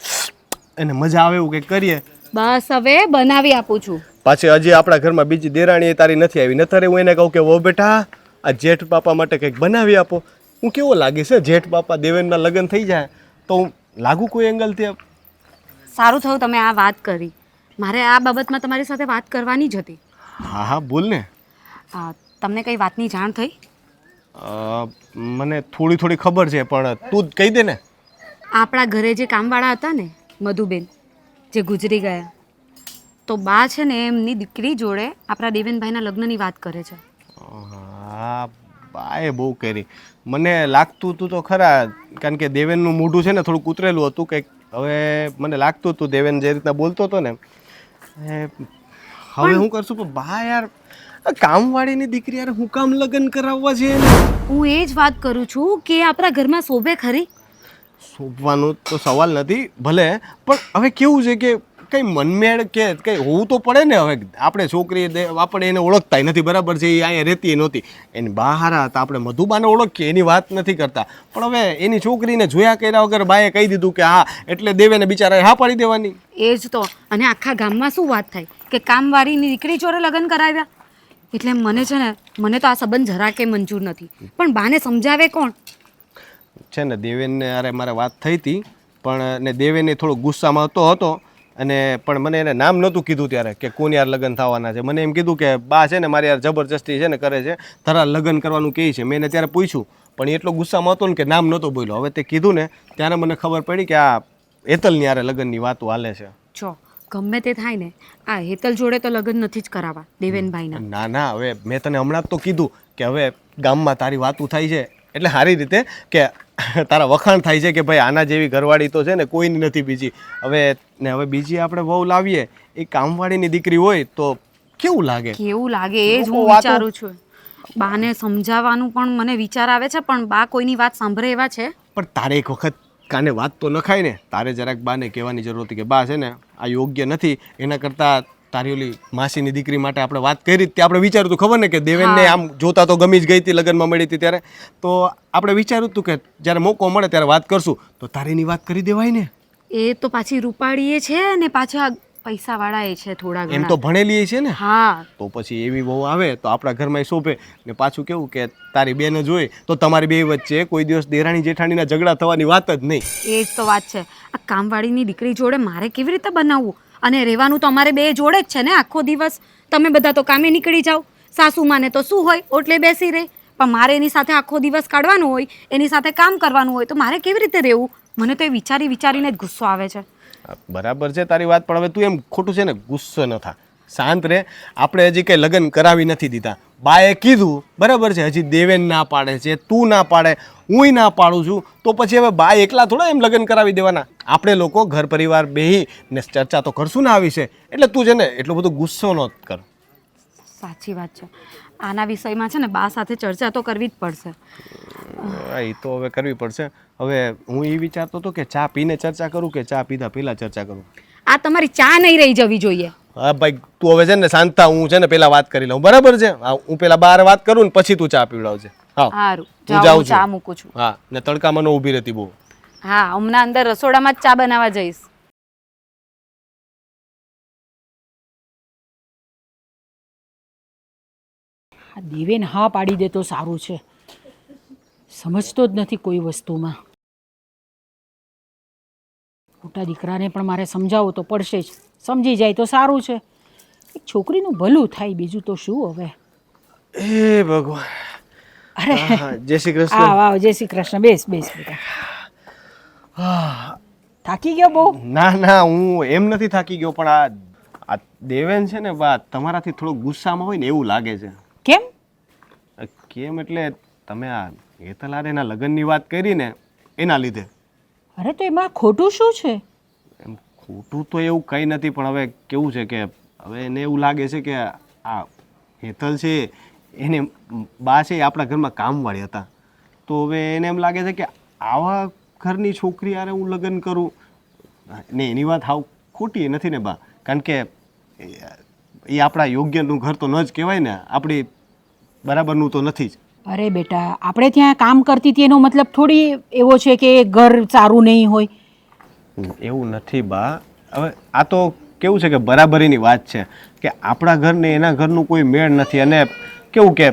એને મજા આવે એવું કંઈક કરીએ. બસ હવે બનાવી આપું છું. પાછી હજી આપણા ઘરમાં બીજી દેરાણી તારી નથી આવી. નથરે હું એને કહું કે વો બેટા આ જેઠ બાપા માટે કંઈક બનાવી આપો. હું કેવો લાગે છે જેઠ બાપા દેવેનના લગ્ન થઈ જાય તો હું લાગુ કોઈ એંગલથી? સારું થયું તમે આ વાત કરી. મારે આ બાબતમાં તમારી સાથે વાત કરવાની જ હતી. હા હા બોલ ને. તમને કઈ વાતની જાણ થઈ? મને થોડી ખબર છે પણ તું જ કહી દે ને. આપણા ઘરે જે કામવાળા હતા ને મધુબેન જે ગુજરી ગયા તો બા છે ને એમની દીકરી જોડે આપણા દેવેનભાઈના લગ્નની વાત કરે છે. હા બાએ બહુ કરી. મને લાગતું હતું તો ખરા કારણ કે દેવેનનું મોઢું છે ને થોડું કૂતરેલું હતું કંઈક. હવે મને લાગતું હતું દેવેન જે રીતના બોલતો હતો ને હવે હું કરશું પણ બા યાર કામવાળીની દીકરી યાર હું કામ લગ્ન કરાવવા છે ને? હું એ જ વાત કરું છું કે આપણા ઘરમાં શોભે ખરી? શોભવાનું તો સવાલ નથી ભલે પણ હવે કેવું છે કે કંઈ મનમેળ કે કંઈ હોવું તો પડે ને. હવે આપણે છોકરી આપણે એને ઓળખતા નથી બરાબર છે. એ અહીંયા રહેતી નહોતી એની બહાર હતા. આપણે મધુબાને ઓળખીએ એની વાત નથી કરતા પણ હવે એની છોકરીને જોયા કર્યા વગર બાએ કહી દીધું કે હા એટલે દેવેને બિચારાએ હા પાડી દેવાની. એ જ તો. અને આખા ગામમાં શું વાત થાય કે કામવાળીની દીકરી જોડે લગ્ન કરાવ્યા. એટલે મને છે ને મને તો આ સંબંધ જરાકે મંજૂર નથી. પણ બાને સમજાવે કોણ? છે ને દેવેનને અરે મારે વાત થઈ હતી પણ ને દેવેને થોડો ગુસ્સામાં હતો અને પણ મને એને નામ નહોતું કીધું ત્યારે કે કોણ યાર લગ્ન થવાના છે. મને એમ કીધું કે બા છે ને મારી યાર જબરજસ્તી છે ને કરે છે તારા લગ્ન કરવાનું કહે છે. મેં એને ત્યારે પૂછ્યું પણ એ એટલો ગુસ્સામાં હતો ને કે નામ નહોતો બોલ્યો. હવે તે કીધું ને ત્યારે મને ખબર પડી કે આ હેતલની યારે લગ્નની વાતો હાલે છે. જો ગમે તે થાય ને આ હેતલ જોડે તો લગ્ન નથી જ કરાવવા દેવેનભાઈના. ના હવે મેં તને હમણાં જ તો કીધું કે હવે ગામમાં તારી વાતું થાય છે એટલે સારી રીતે કે તારા વખાણ થાય છે કે ભાઈ આના જેવી ઘરવાળી તો છે ને કોઈની નથી બીજી. હવે બીજી આપણે વહુ લાવીએ એ કામવાળીની દીકરી હોય તો કેવું લાગે? કેવું લાગે એ જ હું વિચારું છું. બાને સમજાવવાનું પણ મને વિચાર આવે છે પણ બા કોઈની વાત સાંભળે એવા છે? પણ તારે એક વખત કાને વાત તો નખાય ને. તારે જરાક બાને કહેવાની જરૂર હતી કે બા છે ને આ યોગ્ય નથી. એના કરતાં તારી ઓલી માસીની દીકરી માટે આપણે વાત કરી તે આપણે વિચાર્યું હતું ખબર ને કે દેવેનને આમ જોતા તો ગમી જ ગઈ હતી લગ્નમાં મળી હતી ત્યારે તો આપણે વિચાર્યું હતું કે જ્યારે મોકો મળે ત્યારે વાત કરશું તો તારે એની વાત કરી દેવાય ને. એ તો પાછી રૂપાળીએ છે ને પાછા પૈસાવાળા એ છે થોડા એમ ઘણા. તો ભણેલી છે ને. હા તો પછી એવી બહુ આવે તો આપણા ઘરમાં શોભે ને. પાછું કેવું કે તારી બેન જોઈ તો તમારી બે વચ્ચે કોઈ દિવસ દેરાણી જેઠાણીના ઝઘડા થવાની વાત જ નહીં. એ જ તો વાત છે. આ કામવાળીની દીકરી જોડે મારે કેવી રીતે બનાવવું? અને રહેવાનું તો અમારે બે જોડે જ છે ને આખો દિવસ. તમે બધા તો કામે નીકળી જાઓ. સાસુમાને તો શું હોય ઓટલે બેસી રહે પણ મારે એની સાથે આખો દિવસ કાઢવાનો હોય એની સાથે કામ કરવાનું હોય તો મારે કેવી રીતે રહેવું? મને તો એ વિચારીને જ ગુસ્સો આવે છે. બરાબર છે તારી વાત પણ હવે તું એમ ખોટું છે ને ગુસ્સો ન થા. શાંત રહે. આપણે હજી કંઈ લગ્ન કરાવી નથી દીધા. બાએ કીધું બરાબર છે. હજી દેવેન ના પાડે છે તું ના પાડે હુંય ના પાડું છું તો પછી હવે બા એકલા થોડા એમ લગ્ન કરાવી દેવાના. આપણે લોકો ઘર પરિવાર બેહી ને ચર્ચા તો કરશું ને આ વિશે. એટલે તું છે ને એટલો બધો ગુસ્સો ન કર. સાચી વાત છે. આના વિષયમાં છે ને બા સાથે ચર્ચા તો કરવી જ પડશે. એ તો હવે કરવી પડશે. હવે હું એ વિચારતો હતો કે ચા પીને ચર્ચા કરું કે ચા પીધા પહેલાં ચર્ચા કરું. આ તમારી ચા નહીં રહી જવી જોઈએ. હા ભાઈ તું હવે છે ને શાંત થા. હું છે ને પહેલાં વાત કરી લઉં બરાબર છે. હું પહેલાં બહાર વાત કરું ને પછી તું ચા પીવડાવજે. હા સારું હું જાઉં ચા મૂકું છું. હા ને તડકામાં ન ઊભી રહેતી બહુ. હા હમણાં અંદર રસોડામાં જ ચા બનાવવા જઈશ. આ દેવેન હા પાડી દે તો સારું છે. સમજતો જ નથી કોઈ વસ્તુમાં. મોટા દીકરાને પણ મારે સમજાવવું તો પડશે જ. સમજી જાય તો સારું છે. એક છોકરીનું ભલું થાય બીજું તો શું હવે. એ ભગવાન. અરે જય શ્રી કૃષ્ણ. હા વાવ જય શ્રી કૃષ્ણ. બેસ બેટા. થાકી ગયો બહુ? ના હું એમ નથી થાકી ગયો પણ આ દેવેન છે ને બા તમારાથી થોડો ગુસ્સામાં હોય ને એવું લાગે છે. કેમ? કેમ એટલે તમે આ હેતલારેના લગ્નની વાત કરી ને એના લીધે. અરે તો એમાં ખોટું શું છે? એમ ખોટું તો એવું કંઈ નથી, પણ હવે કેવું છે કે હવે એને એવું લાગે છે કે આ હેતલ છે એને બા છે એ આપણા ઘરમાં કામવાળી હતા, તો હવે એને એમ લાગે છે કે આવા ઘરની છોકરી યારે હું લગ્ન કરું ને એની વાત હાવ ખોટી નથી ને બા, કારણ કે એ આપણા યોગ્યનું ઘર તો ન જ કહેવાય ને, આપણી બરાબરનું તો નથી જ. અરે બેટા, આપણે ત્યાં કામ કરતી હતી એનો મતલબ થોડી એવો છે કે એ ઘર સારું નહીં હોય. એવું નથી બા. હવે આ તો કેવું છે કે બરાબરીની વાત છે કે આપણા ઘરને એના ઘરનું કોઈ મેળ નથી. અને કેવું કે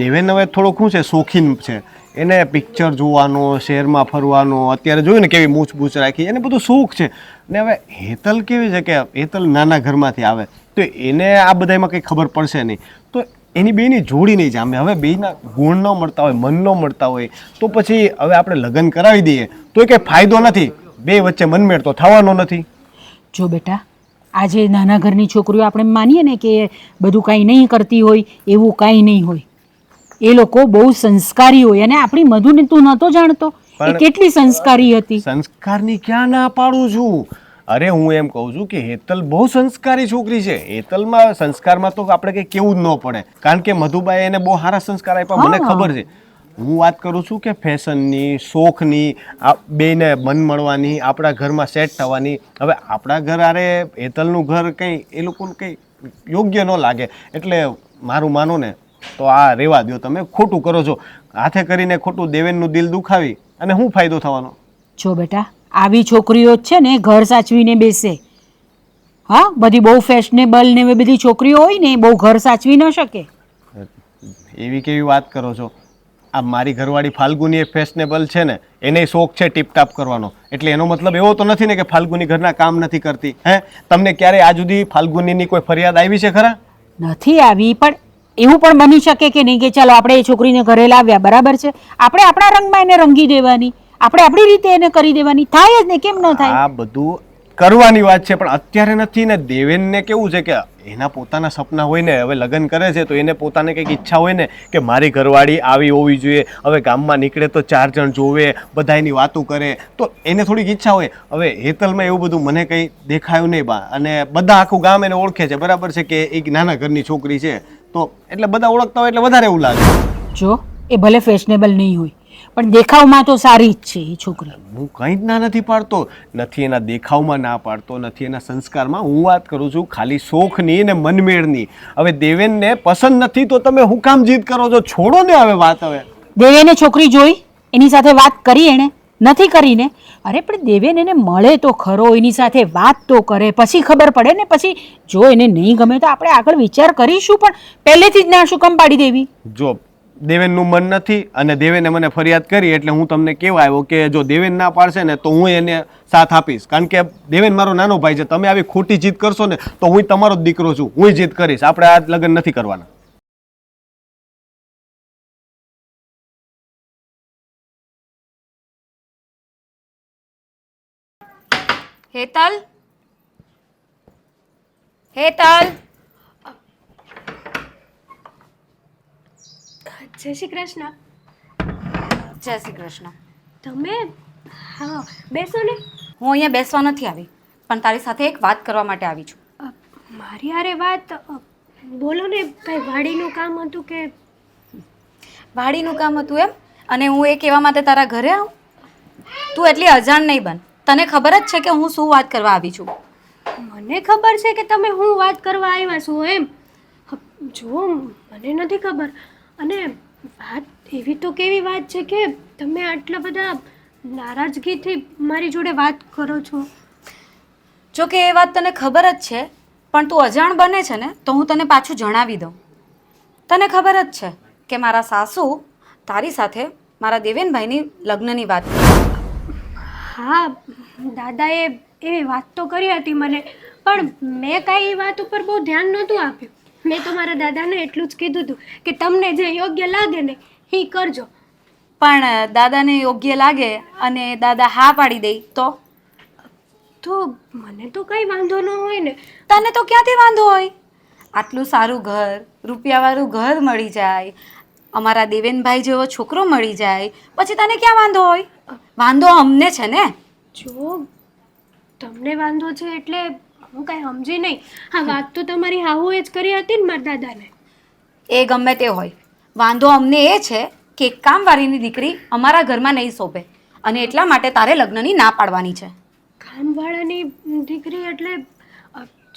દેવેન હવે થોડોક શું છે શોખીન છે, એને પિક્ચર જોવાનો, શહેરમાં ફરવાનો, અત્યારે જોયું ને કેવી મૂછબૂછ રાખી, એને બધું શોખ છે. ને હવે હેતલ કેવી છે કે હેતલ નાના ઘરમાંથી આવે તો એને આ બધામાં કંઈ ખબર પડશે નહીં, તો એની બેની જોડી નહીં જામે. હવે બેના ગુણ ન મળતા હોય, મન ન મળતા હોય, તો પછી હવે આપણે લગ્ન કરાવી દઈએ તો એ કંઈ ફાયદો નથી, બે વચ્ચે મનમેળ તો થવાનો નથી. જો બેટા, આજે નાના ઘરની છોકરીઓ આપણે માનીએ ને કે બધું કાંઈ નહીં કરતી હોય, એવું કાંઈ નહીં હોય. એ લોકો બહુ સંસ્કારી હોય. અને આપણી મધુને તું નહોતો જાણતો એ કેટલી સંસ્કારી હતી. સંસ્કારની ક્યાં ના પાડું છું? અરે હું એમ કહું છું કે હેતલ બહુ સંસ્કારી છોકરી છે. હેતલમાં સંસ્કારમાં તો આપણે કંઈ કેવું જ ન પડે, કારણ કે મધુબાઈ એને બહુ સારા સંસ્કાર આપ્યા, મને ખબર છે. હું વાત કરું છું કે ફેશનની, શોખની, આ બેને મન મળવાની, આપણા ઘરમાં સેટ થવાની. હવે આપણા ઘર આરે હેતલનું ઘર કંઈ એ લોકોને કંઈ યોગ્ય ન લાગે, એટલે મારું માનો ને તો આ રહેવા દો. તમે ખોટું કરો છો, હાથે કરીને ખોટું દેવેનનું દિલ દુખાવી અને શું ફાયદો થવાનો? જો બેટા, આવી છોકરીઓ જ છે ને ઘર સાચવીને બેસે. હા, બધી બહુ ફેશનેબલ ને એવી બધી છોકરીઓ હોય ને એ બહુ ઘર સાચવી ન શકે. એવી કેવી વાત કરો છો? આ મારી ઘરવાળી ફાલ્ગુની એ ફેશનેબલ છે ને, એને શોખ છે ટીપટાપ કરવાનો, એટલે એનો મતલબ એવો તો નથી ને કે ફાલ્ગુની ઘરના કામ નથી કરતી. હે, તમને ક્યારે આ સુધી ફાલ્ગુનીની કોઈ ફરિયાદ આવી છે ખરા? નથી આવી, પણ એવું પણ બની શકે કે નહીં કે ચાલો આપણે એ છોકરીને ઘરે લાવ્યા, બરાબર છે, આપણે આપણા રંગમાં એને રંગી દેવાની, આપણે આપણી રીતે એને કરી દેવાની. થાય જ ને, કેમ ન થાય? આ બધું કરવાની વાત છે, પણ અત્યારે નથી ને. દેવેનને કેવું છે કે એના પોતાના સપના હોય ને, હવે લગ્ન કરે છે તો એને પોતાને કંઈક ઈચ્છા હોય ને કે મારી ઘરવાળી આવી હોવી જોઈએ. હવે ગામમાં નીકળે તો 4 જણ જોવે, બધા એની વાતો કરે, તો એને થોડીક ઈચ્છા હોય. હવે હેતલમાં એવું બધું મને કંઈ દેખાયું નહીં બા, અને બધા આખું ગામ એને ઓળખે છે, બરાબર છે કે એક નાના ઘરની છોકરી છે, તો એટલે બધા ઓળખતા હોય એટલે વધારે એવું લાગે. જો એ ભલે ફેશનેબલ નહીં હોય, પણ દેખાવમાં તો સારી જ છે એ છોકરી. હું કંઈ જ ના નથી પાડતો, નથી એના દેખાવમાં ના પાડતો, નથી એના સંસ્કારમાં. હું વાત કરું છું ખાલી શોખની ને મનમેળની. હવે દેવેનને પસંદ નથી તો તમે હું કામ જીદ કરો છો? છોડો ને હવે વાત. હવે દેવેને છોકરી જોઈ, એની સાથે વાત કરી, એણે નથી કરીને. અરે પણ દેવેન એને મળે તો ખરો, એની સાથે વાત તો કરે, પછી ખબર પડે ને. પછી જો એને નહીં ગમે તો આપણે આગળ વિચાર કરીશું, પણ પહેલેથી જ ના શું કામ પાડી દેવી? જો દેવેનનું મન નથી અને દેવેને મને ફરિયાદ કરી, એટલે હું તમને કહેવા આવ્યો કે જો દેવેન ના પાડશે ને તો હું એને સાથ આપીશ, કારણ કે દેવેન મારો નાનો ભાઈ છે. તમે આવી ખોટી જીદ કરશો ને તો હું તમારો જ દીકરો છું, હું જીદ કરીશ. આપણે આ લગ્ન નથી કરવાના. હેતલ, હેતલ, જય શ્રી કૃષ્ણ. જય શ્રી કૃષ્ણ. તમે? હા, બેસો ને. હું અહીંયા બેસવા નથી આવી, પણ તારી સાથે એક વાત કરવા માટે આવી છું. મારી હારે વાત? બોલો ને. કઈ વાડીનું કામ હતું કે? વાડીનું કામ હતું એમ? અને હું એ કહેવા માટે તારા ઘરે આવું? તું એટલી અજાણ નહીં બન. તને ખબર જ છે કે હું શું વાત કરવા આવી છું. મને ખબર છે કે તમે હું વાત કરવા આવ્યા છો એમ. જો મને નથી ખબર. અને વાત એવી તો કેવી વાત છે કે તમે આટલા બધા નારાજગીથી મારી જોડે વાત કરો છો? જો કે એ વાત તને ખબર જ છે, પણ તું અજાણ બને છે ને, તો હું તને પાછું જણાવી દઉં. તને ખબર જ છે કે મારા સાસુ તારી સાથે મારા દેવેનભાઈની લગ્નની વાત કરી. હા, દાદાએ એવી વાત તો કરી હતી મને, પણ મેં કાંઈ એ વાત ઉપર બહુ ધ્યાન નહોતું આપ્યું. મેં તો મારા દાદાને એટલું જ કીધું હતું કે તમને જે યોગ્ય લાગે ને એ કરજો. પણ દાદાને યોગ્ય લાગે અને દાદા હા પાડી દે તો? તો મને તો કંઈ વાંધો ન હોય ને. તને તો ક્યાંથી વાંધો હોય? આટલું સારું ઘર, રૂપિયાવાળું ઘર મળી જાય, અમારા દેવેનભાઈ જેવો છોકરો મળી જાય, પછી તને ક્યાં વાંધો હોય? વાંધો અમને છે ને. જો તમને વાંધો છે એટલે હું કાંઈ સમજી નહીં. હા, વાત તો તમારી હાહુએ જ કરી હતી ને મારા દાદાને. એ ગમે તે હોય, વાંધો અમને એ છે કે એક કામવાળીની દીકરી અમારા ઘરમાં નહીં શોભે, અને એટલા માટે તારે લગ્નની ના પાડવાની છે. કામવાળાની દીકરી એટલે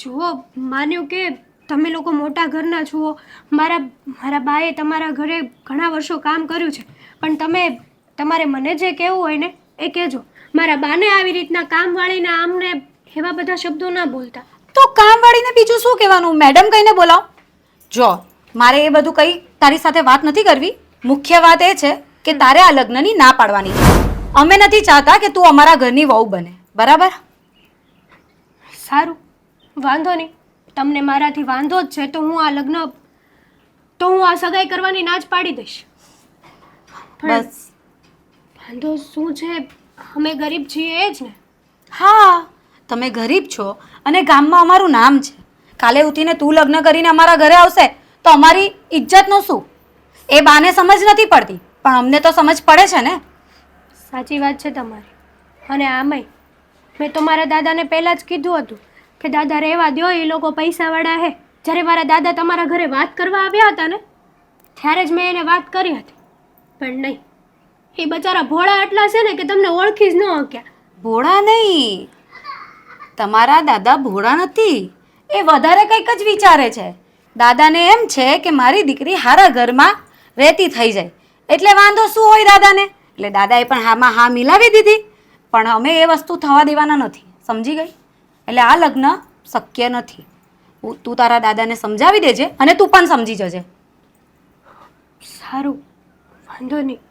જુઓ, માન્યું કે તમે લોકો મોટા ઘરના છો, મારા બાએ તમારા ઘરે ઘણા વર્ષો કામ કર્યું છે, પણ તમારે મને જે કહેવું હોય ને એ કહેજો. મારા બાને આવી રીતના કામવાળીને આમને એવા બધા શબ્દો ના બોલતા. તો કામવાળીને બીજું શું કહેવાનું? મેડમ કહીને બોલાવ. જો મારે એ બધું કંઈ તારી સાથે વાત નથી કરવી. મુખ્ય વાત એ છે કે તારે આ લગ્નની ના પાડવાની છે. અમે નથી ચાહતા કે તું અમારા ઘરની વહુ બને, બરાબર? સારું, વાંધો નહીં. તમને મારાથી વાંધો જ છે તો હું આ સગાઈ કરવાની ના જ પાડી દઈશ. પણ બસ. વાંધો શું છે? અમે ગરીબ છીએ એ જ ને. હા, તમે ગરીબ છો અને ગામમાં અમારું નામ છે. કાલે ઉઠીને તું લગ્ન કરીને અમારા ઘરે આવશે તો અમારી ઇજ્જતનું શું? એ બાને સમજ નથી પડતી, પણ અમને તો સમજ પડે છે ને. સાચી વાત છે તમારી. અને આમાંય મેં તો મારા દાદાને પહેલાં જ કીધું હતું કે દાદા રહેવા દ્યો, એ લોકો પૈસાવાળા હે. જ્યારે મારા દાદા તમારા ઘરે વાત કરવા આવ્યા હતા ને ત્યારે જ મેં એને વાત કરી હતી. પણ નહીં, એ બચારા ભોળા આટલા છે ને કે તમને ઓળખી જ ન શક્યા. ભોળા નહીં, તમારા દાદા ભોળા નથી. એ વધારે કંઈક જ વિચારે છે. દાદાને એમ છે કે મારી દીકરી હારા ઘરમાં રહેતી થઈ જાય એટલે વાંધો શું હોય દાદાને. એટલે દાદાએ પણ હામાં હા મિલાવી દીધી. પણ અમે એ વસ્તુ થવા દેવાના નથી, સમજી ગઈ? એટલે આ લગ્ન શક્ય નથી. તું તારા દાદાને સમજાવી દેજે અને તું પણ સમજી જજે. સારું, વાંધો નહીં.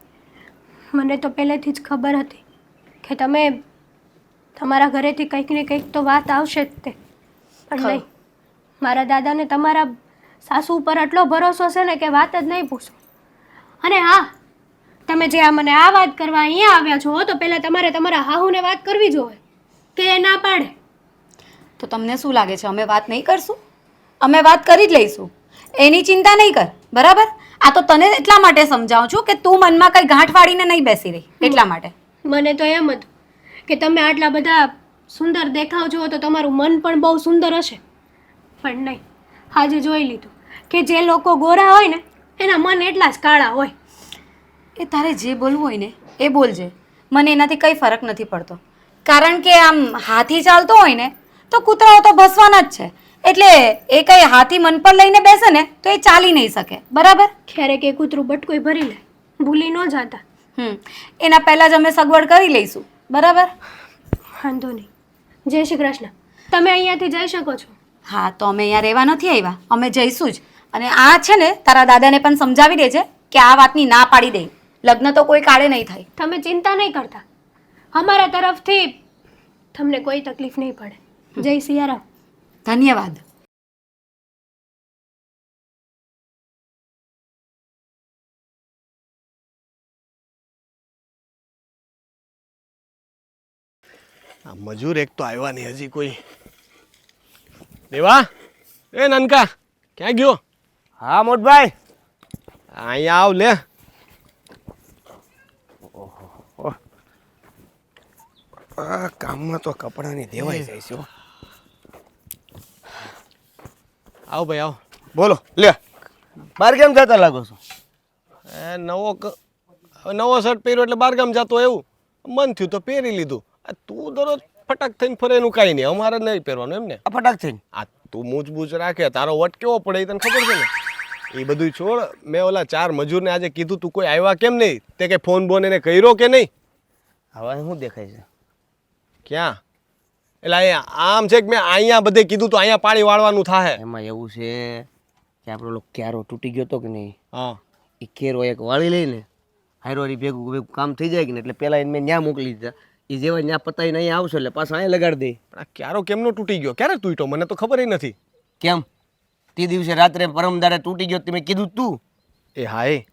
મને તો પહેલેથી જ ખબર હતી કે તમે તમારા ઘરેથી કંઈક ને કંઈક તો વાત આવશે જ તે. પણ નહીં, મારા દાદાને તમારા સાસુ ઉપર આટલો ભરોસો છે ને કે વાત જ નહીં પૂછો. અને હા, તમે જે મને આ વાત કરવા અહીંયા આવ્યા છો તો પહેલાં તમારે તમારા હાહુને વાત કરવી જોઈએ કે એ ના પાડે. તો તમને શું લાગે છે અમે વાત નહીં કરશું? અમે વાત કરી જ લઈશું, એની ચિંતા નહીં કર, બરાબર? આ તો તને એટલા માટે સમજાવું છું કે તું મનમાં કંઈ ગાંઠ વાળીને નહીં બેસી રહી, એટલા માટે. મને તો એમ હતું કે તમે આટલા બધા સુંદર દેખાવ છો તો તમારું મન પણ બહુ સુંદર હશે. પણ નહીં, આજે જોઈ લીધું કે જે લોકો ગોરા હોય ને એના મન એટલા જ કાળા હોય. એ તારે જે બોલવું હોય ને એ બોલજે, મને એનાથી કંઈ ફરક નથી પડતો. કારણ કે આમ હાથી ચાલતો હોય ને તો કૂતરાઓ તો ભસવાના જ છે. એટલે એ કંઈ હાથી મન પર લઈને બેસે ને તો એ ચાલી નહીં શકે, બરાબર? ક્યારેક એ કૂતરું બટકું ભરી લે, ભૂલી ન જાતા. એના પહેલાં જ અમે સગવડ કરી લઈશું, બરાબર? વાંધો નહીં. જય શ્રી કૃષ્ણ. તમે અહીંયાથી જઈ શકો છો. હા, તો અમે અહીંયા રહેવા નથી આવ્યા, અમે જઈશું જ. અને આ છે ને તારા દાદાને પણ સમજાવી દેજે કે આ વાતની ના પાડી દે. લગ્ન તો કોઈ કાળે નહીં થાય. તમે ચિંતા નહીં કરતા, અમારા તરફથી તમને કોઈ તકલીફ નહીં પડે. જય સિયારામ. ધન્યવાદ. આ મજૂર એક તો આવ્યા નહીં હજી કોઈ. દેવા, એ નાનકા ક્યાં ગયો? હા મોટભાઈ, અહીંયા આવ લે. આ કામમાં તો કપડાની દેવાઈ જાય છે હો. આવ ભાઈ આવ. બોલો લે, બહાર કેમ જતા લાગો છો? એ નવો શર્ટ પહેર્યો એટલે બહારગામ જતો એવું મન થયું તો પહેરી લીધું. આ તું દરરોજ ફટાક થઈને ફરે એનું કાંઈ નહીં, અમારે નહીં પહેરવાનું એમ ને. આ ફટાક થઈને આ તું મૂંચ રાખે, તારો વટ કેવો પડે એ તને ખબર છે ને. એ બધું છોડ. મેં ઓલા 4 મજૂરને આજે કીધું તું કોઈ આવ્યા કેમ નહીં? તે કંઈ ફોન બોન એને કર્યો કે નહીં? હવે શું દેખાય છે? ક્યાં? એટલે અહીંયા આમ છે કે મેં અહીંયા બધે કીધું તો અહીંયા પાણી વાળવાનું થાય. એમાં એવું છે કે આપણો લોકો ક્યારો તૂટી ગયો તો કે નહીં, હા, એ કેરો એક વાળી લઈને હારોરી ભેગું ભેગું કામ થઈ જાય કે ને એટલે પહેલાં એને મેં ન્યા મોકલી દીધા. એ જેવા ન્યા પતાવીને અહીંયા આવશે એટલે પાછા અહીંયા લગાડી દે. પણ આ ક્યારો કેમનો તૂટી ગયો? ક્યારે તૂટ્યો મને તો ખબર નથી. કેમ તે દિવસે રાત્રે પરમદારે તૂટી ગયો તમે કીધું તું? એ હા, એ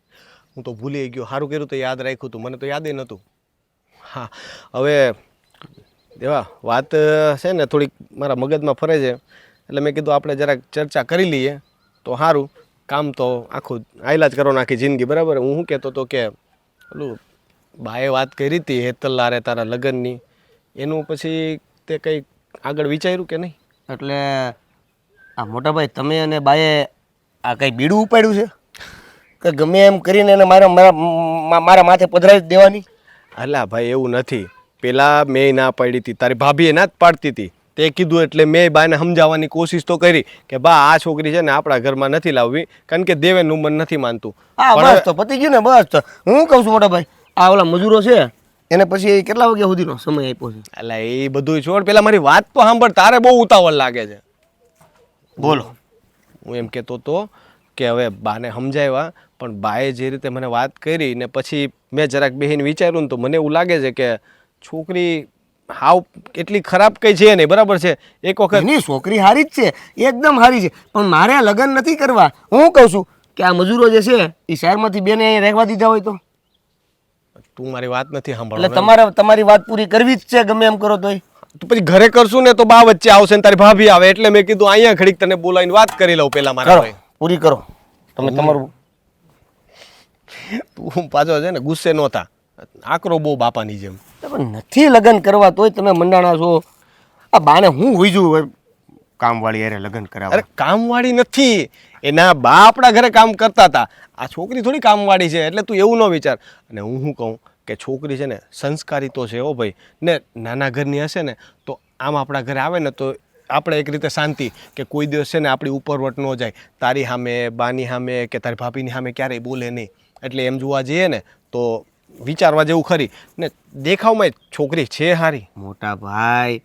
હું તો ભૂલી ગયો. સારું કર્યું તો યાદ રાખ્યું તું, મને તો યાદ નહોતું. હા, હવે દેવા વાત છે ને થોડીક મારા મગજમાં ફરે છે, એટલે મેં કીધું આપણે જરાક ચર્ચા કરી લઈએ તો સારું. કામ તો આખું આયલા જ કરવાનું આખી જિંદગી, બરાબર. હું શું કહેતો હતો કે પેલું બાએ વાત કરી હતી હેતલારે તારા લગ્નની, એનું પછી તે કંઈ આગળ વિચાર્યું કે નહીં? એટલે આ મોટા ભાઈ તમે અને બાએ આ કંઈ બીડું ઉપાડ્યું છે કે ગમે એમ કરીને એને મારા માથે પધરાવી દેવાની? અલા ભાઈ એવું નથી. પેલા મેં ના પાડી હતી, તારી ભાભીએ ના જ પાડતી હતી. તે કીધું એટલે મેં બાને સમજાવવાની કોશિશ તો કરી કે બા આ છોકરી છે ને આપણા ઘરમાં નથી લાવવી, કારણ કે દેવેનનું મન નથી માનતું. હા બસ તો પતી ગયું ને, બસ તો હું કહું છું મોટા ભાઈ, આ ઓલા મજૂરો છે એને પછી કેટલા વાગ્યા સુધીનો સમય આપ્યો છે? એટલે એ બધું છોડ, પેલા મારી વાત તો સાંભળ. તારે બહુ ઉતાવળ લાગે છે. બોલો. હું એમ કહેતો હતો કે હવે બાને સમજાવ્યા, પણ બાએ જે રીતે મને વાત કરી ને પછી મેં જરાક બેહીને વિચાર્યું ને તો મને એવું લાગે છે કે છોકરી હાવ એટલી ખરાબ કંઈ છે નહીં, બરાબર છે. એક વખત એની છોકરી હારી જ છે, એકદમ હારી છે, પણ મારે લગ્ન નથી કરવા. હું કહું છું કે આ મજૂરો જે છે એ શહેરમાંથી બેને અહીંયા રહેવા દીધા હોય તો? તું મારી વાત નથી એટલે સાંભળવા. તમારી વાત પૂરી કરવી જ છે ગમે એમ કરો તોય. તો પછી ઘરે કરશું ને તો બા વચ્ચે આવશે ને તારી ભાભી આવે, એટલે મેં કીધું અહીંયા ઘડીક તને બોલાવીને વાત કરી લઉં પેલા મારા કરો ભાઈ. પૂરી કરો તમે તમારું. તું પાછો છે ને ગુસ્સે નો થા, આકરો બહુ બાપાની જેમ. પણ નથી લગ્ન કરવા તોય તમે મંડાણા છો. આ બાને હું હોઈ જઉં કામવાળી યારે લગ્ન કરાવવા? અરે કામવાળી નથી, એના બા આપણા ઘરે કામ કરતા હતા. આ છોકરી થોડી કામવાળી છે, એટલે તું એવું ન વિચાર. અને હું શું કહું કે છોકરી છે ને સંસ્કારી તો છે હો ભાઈ, ને નાના ઘરની હશે ને તો આમ આપણા ઘરે આવે ને તો આપણે એક રીતે શાંતિ કે કોઈ દિવસ છે ને આપણી ઉપરવટ ન જાય. તારી સામે, બાની સામે કે તારી ભાભીની સામે ક્યારેય બોલે નહીં. એટલે એમ જોવા જઈએ ને તો વિચારવા જેવું ખરી ને. દેખાવમાં છોકરી છે હારી. મોટા ભાઈ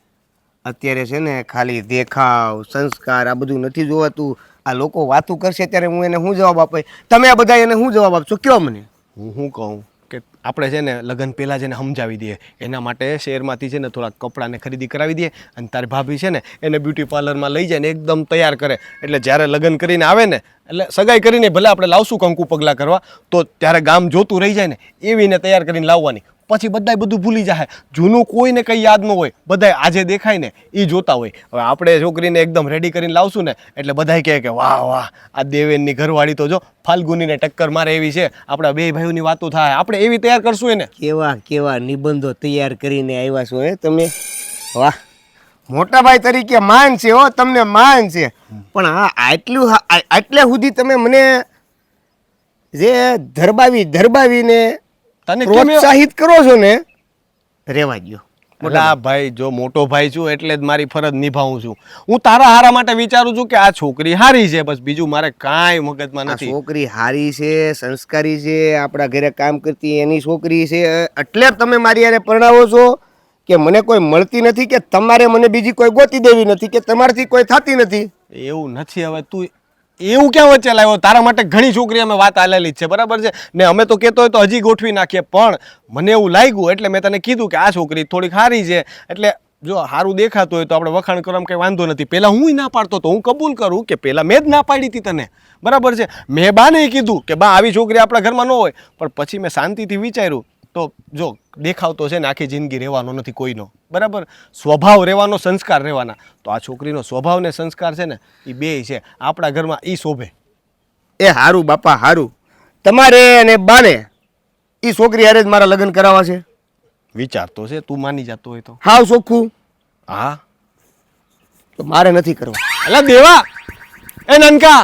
અત્યારે છે ને ખાલી દેખાવ સંસ્કાર આ બધું નથી જોવાતું. આ લોકો વાતું કરશે ત્યારે હું એને શું જવાબ આપે? તમે આ બધા એને શું જવાબ આપશો કયો મને? હું શું કહું કે આપણે છે ને લગ્ન પહેલાં જ એને સમજાવી દઈએ. એના માટે શહેરમાંથી છે ને થોડાક કપડાને ખરીદી કરાવી દઈએ, અને તારી ભાભી છે ને એને બ્યુટી પાર્લરમાં લઈ જાય ને એકદમ તૈયાર કરે. એટલે જ્યારે લગ્ન કરીને આવે ને, એટલે સગાઈ કરીને ભલે આપણે લાવશું કંકુ પગલાં કરવા, તો ત્યારે ગામ જોતું રહી જાય ને એવીને તૈયાર કરીને લાવવાની. પછી બધાય બધું ભૂલી જાય. જૂનું કોઈને કંઈ યાદ ન હોય, બધાય આજે દેખાય ને એ જોતા હોય. હવે આપણે છોકરીને એકદમ રેડી કરીને લાવશું ને એટલે બધાય કહે કે વાહ વાહ આ દેવેનની ઘરવાળી તો જો ફાલ્ગુનીને ટક્કર મારે એવી છે. આપણા બે ભાઈઓની વાતો થાય, આપણે એવી તૈયાર કરશું એને. કેવા કેવા નિબંધો તૈયાર કરીને આવ્યા છો હે તમે? વાહ, મોટા ભાઈ તરીકે માન છે હો, તમને માન છે. પણ હા આટલે સુધી તમે મને જે ધરબાવીને તને પ્રોત્સાહિત કરો છો ને, રેવા દો. મોટા ભાઈ, જો મોટો ભાઈ છું એટલે જ મારી ફરજ નિભાવું છું. હું તારા હારા માટે વિચારું છું કે આ છોકરી હારી છે, બસ બીજું મારે કાંઈ મગજમાં આ નથી. છોકરી હારી છે, સંસ્કારી છે, આપણા ઘરે કામ કરતી એની છોકરી છે, એટલે તમે મારી યારે પરણાવો છો કે મને કોઈ મળતી નથી કે તમારે મને બીજી કોઈ ગોતી દેવી નથી કે તમારાથી કોઈ થતી નથી? એવું નથી. હવે તું એવું ક્યાં વચ્ચે લાવ્યો? તારા માટે ઘણી છોકરી અમે વાત આલેલી જ છે, બરાબર છે ને. અમે તો કહેતો હોય તો હજી ગોઠવી નાખીએ, પણ મને એવું લાગ્યું એટલે મેં તને કીધું કે આ છોકરી થોડીક સારી છે. એટલે જો સારું દેખાતું હોય તો આપણે વખાણ કરવામાં કંઈ વાંધો નથી. પહેલાં હું ના પાડતો તો, હું કબૂલ કરું કે પહેલાં મેં જ ના પાડી હતી તને, બરાબર છે. મેં બાને કીધું કે બા આવી છોકરી આપણા ઘરમાં ન હોય, પણ પછી મેં શાંતિથી વિચાર્યું તો જો દેખાવ તો છે ને આખી જિંદગી રહેવાનો નથી કોઈનો, બરાબર. સ્વભાવ રહેવાનો, સંસ્કાર રહેવાના. તો આ છોકરીનો સ્વભાવ ને સંસ્કાર છે ને એ બેય છે આપણા ઘરમાં, એ શોભે. એ હારું બાપા હારું, તમારે અને બાને એ છોકરી હારે જ મારા લગ્ન કરાવવા છે? વિચાર તો છે, તું માની જતો હોય તો. હાવ ચોખ્ખું? હા, તો મારે નથી કરવા. અલા દેવા, એ નનકા,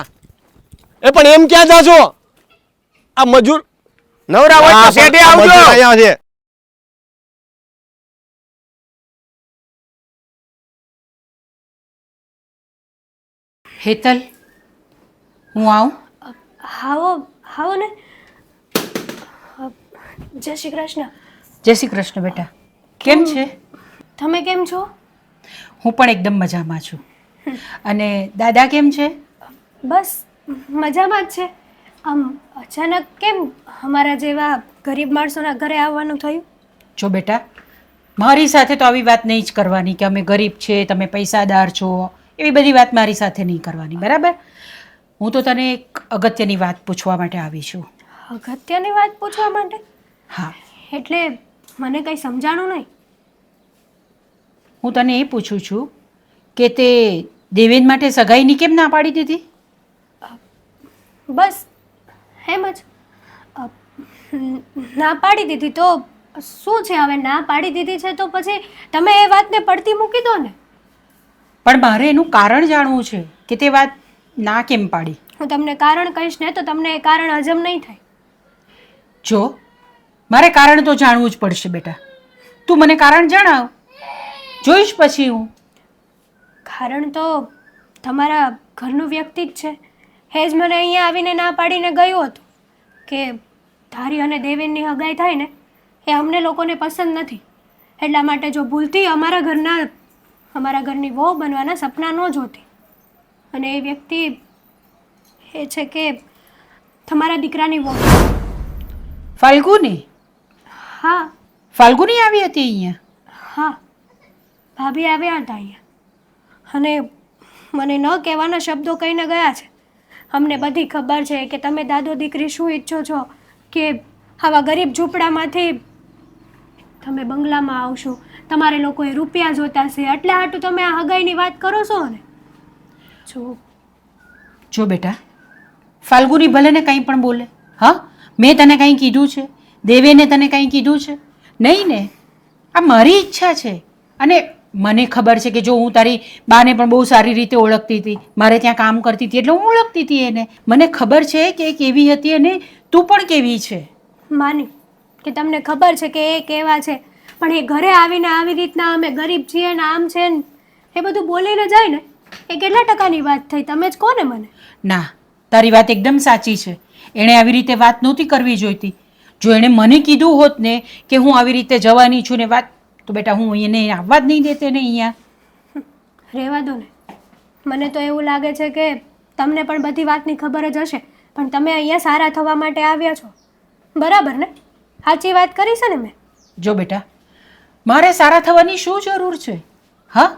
એ પણ એમ ક્યાં જાશો? આ મજૂર નવરા હોય તો શેઠે આવજો. અહીંયા છે. હેતલ, હું આવું? હાવો ને. જય શ્રી કૃષ્ણ. જય શ્રી કૃષ્ણ બેટા. કેમ છે? તમે કેમ છો? હું પણ એકદમ મજામાં છું. અને દાદા કેમ છે? બસ મજામાં જ છે. આમ અચાનક કેમ અમારા જેવા ગરીબ માણસોના ઘરે આવવાનું થયું? જો બેટા, મારી સાથે તો આવી વાત નહીં જ કરવાની કે અમે ગરીબ છે, તમે પૈસાદાર છો, એવી બધી વાત મારી સાથે નહીં કરવાની, બરાબર? હું તો તને એક અગત્યની વાત પૂછવા માટે આવી છું. અગત્યની વાત પૂછવા માટે? હા. એટલે મને કંઈ સમજાણું નહીં. હું તને એ પૂછું છું કે તે દેવેન માટે સગાઈની કેમ ના પાડી દીધી? બસ એમ જ ના પાડી દીધી તો શું છે? હવે ના પાડી દીધી છે તો પછી તમે એ વાતને પડતી મૂકી દો ને. પણ મારે એનું કારણ જાણવું છે કે તે વાત ના કેમ પાડી. હું તમને કારણ કહીશ ને તો તમને એ કારણ હજમ નહીં થાય. જો મારે કારણ તો જાણવું જ પડશે બેટા. તું મને કારણ જણાવ, જોઈશ પછી હું. કારણ તો તમારા ઘરનું વ્યક્તિ જ છે. એ જ મને અહીંયા આવીને ના પાડીને ગયું હતું કે ધારી અને દેવેનની હગાઈ થાય ને એ અમને લોકોને પસંદ નથી. એટલા માટે જો ભૂલથી અમારા ઘરની વહુ બનવાના સપના ન જોતી. અને એ વ્યક્તિ એ છે કે તમારા દીકરાની વહુ. ફાલ્ગુની? હા ફાલ્ગુની આવી હતી અહીંયા? હા, ભાભી આવ્યા હતા અહીંયા અને મને ન કહેવાના શબ્દો કહીને ગયા છે. અમને બધી ખબર છે કે તમે દાદો દીકરી શું ઈચ્છો છો, કે આવા ગરીબ ઝૂંપડામાંથી તમે બંગલામાં આવશો, તમારે લોકોએ રૂપિયા જોતા છે, એટલે હાટું તમે આ હગાઈની વાત કરો છો ને. જો બેટા, ફાલ્ગુની ભલે ને કંઈ પણ બોલે, હા, મેં તને કંઈ કીધું છે? દેવેને તને કંઈ કીધું છે? નહીં ને. આ મારી ઈચ્છા છે. અને મને ખબર છે કે જો હું તારી બાને પણ બહુ સારી રીતે ઓળખતી હતી, મારે ત્યાં કામ કરતી હતી એટલે હું ઓળખતી હતી એને. મને ખબર છે કે એ કેવી હતી અને તું પણ કેવી છે. માની કે તમને ખબર છે કે એ કેવા છે, પણ એ ઘરે આવીને આવી રીતના અમે ગરીબ છીએ ને આમ છે ને એ બધું બોલીને જાય ને એ કેટલા ટકાની વાત થઈ તમે જ કહો ને મને. ના, તારી વાત એકદમ સાચી છે. એણે આવી રીતે વાત નહોતી કરવી જોઈતી. જો એણે મને કીધું હોત ને કે હું આવી રીતે જવાની છું ને વાત, તો બેટા હું એને આવવા જ નહીં દેતે ને અહીંયા. રહેવા દો ને. મને તો એવું લાગે છે કે તમને પણ બધી વાતની ખબર જ હશે, પણ તમે અહીંયા સારા થવા માટે આવ્યા છો, બરાબર ને? સાચી વાત કરી છે ને મેં? જો બેટા, મારે સારા થવાની શું જરૂર છે? હા,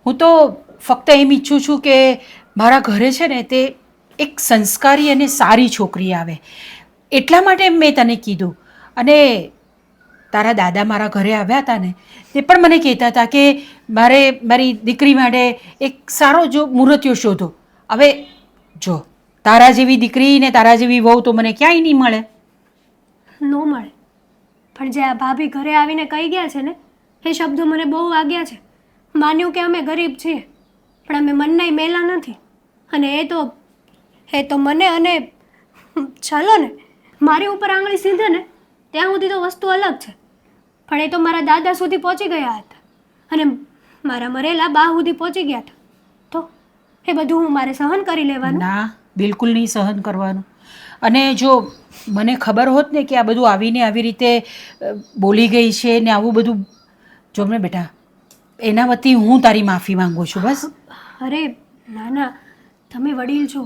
હું તો ફક્ત એમ ઈચ્છું છું કે મારા ઘરે છે ને તે એક સંસ્કારી અને સારી છોકરી આવે, એટલા માટે મેં તને કીધું. અને તારા દાદા મારા ઘરે આવ્યા હતા ને તે પણ મને કહેતા હતા કે મારી દીકરી માટે એક સારો જો મૂર્તિઓ શોધો. હવે જો તારા જેવી દીકરી ને તારા જેવી વહુ તો મને ક્યાંય નહીં મળે. ન મળે, પણ જે આ ભાભી ઘરે આવીને કહી ગયા છે ને એ શબ્દો મને બહુ વાગ્યા છે. માન્યું કે અમે ગરીબ છીએ પણ અમે મનનાય મેલા નથી. અને એ તો મને અને ચાલો ને મારી ઉપર આંગળી સીધે ને ત્યાં સુધી તો વસ્તુ અલગ છે, પણ એ તો મારા દાદા સુધી પહોંચી ગયા હતા અને મારા મરેલા બા સુધી પહોંચી ગયા હતા. તો એ બધું હું મારે સહન કરી લેવાનું? ના, બિલકુલ નહીં સહન કરવાનું. અને જો મને ખબર હોત ને કે આ બધું આવીને આવી રીતે બોલી ગઈ છે ને આવું બધું, જો ને બેટા, એના વતી હું તારી માફી માંગુ છું બસ. અરે ના ના, તમે વડીલ છો,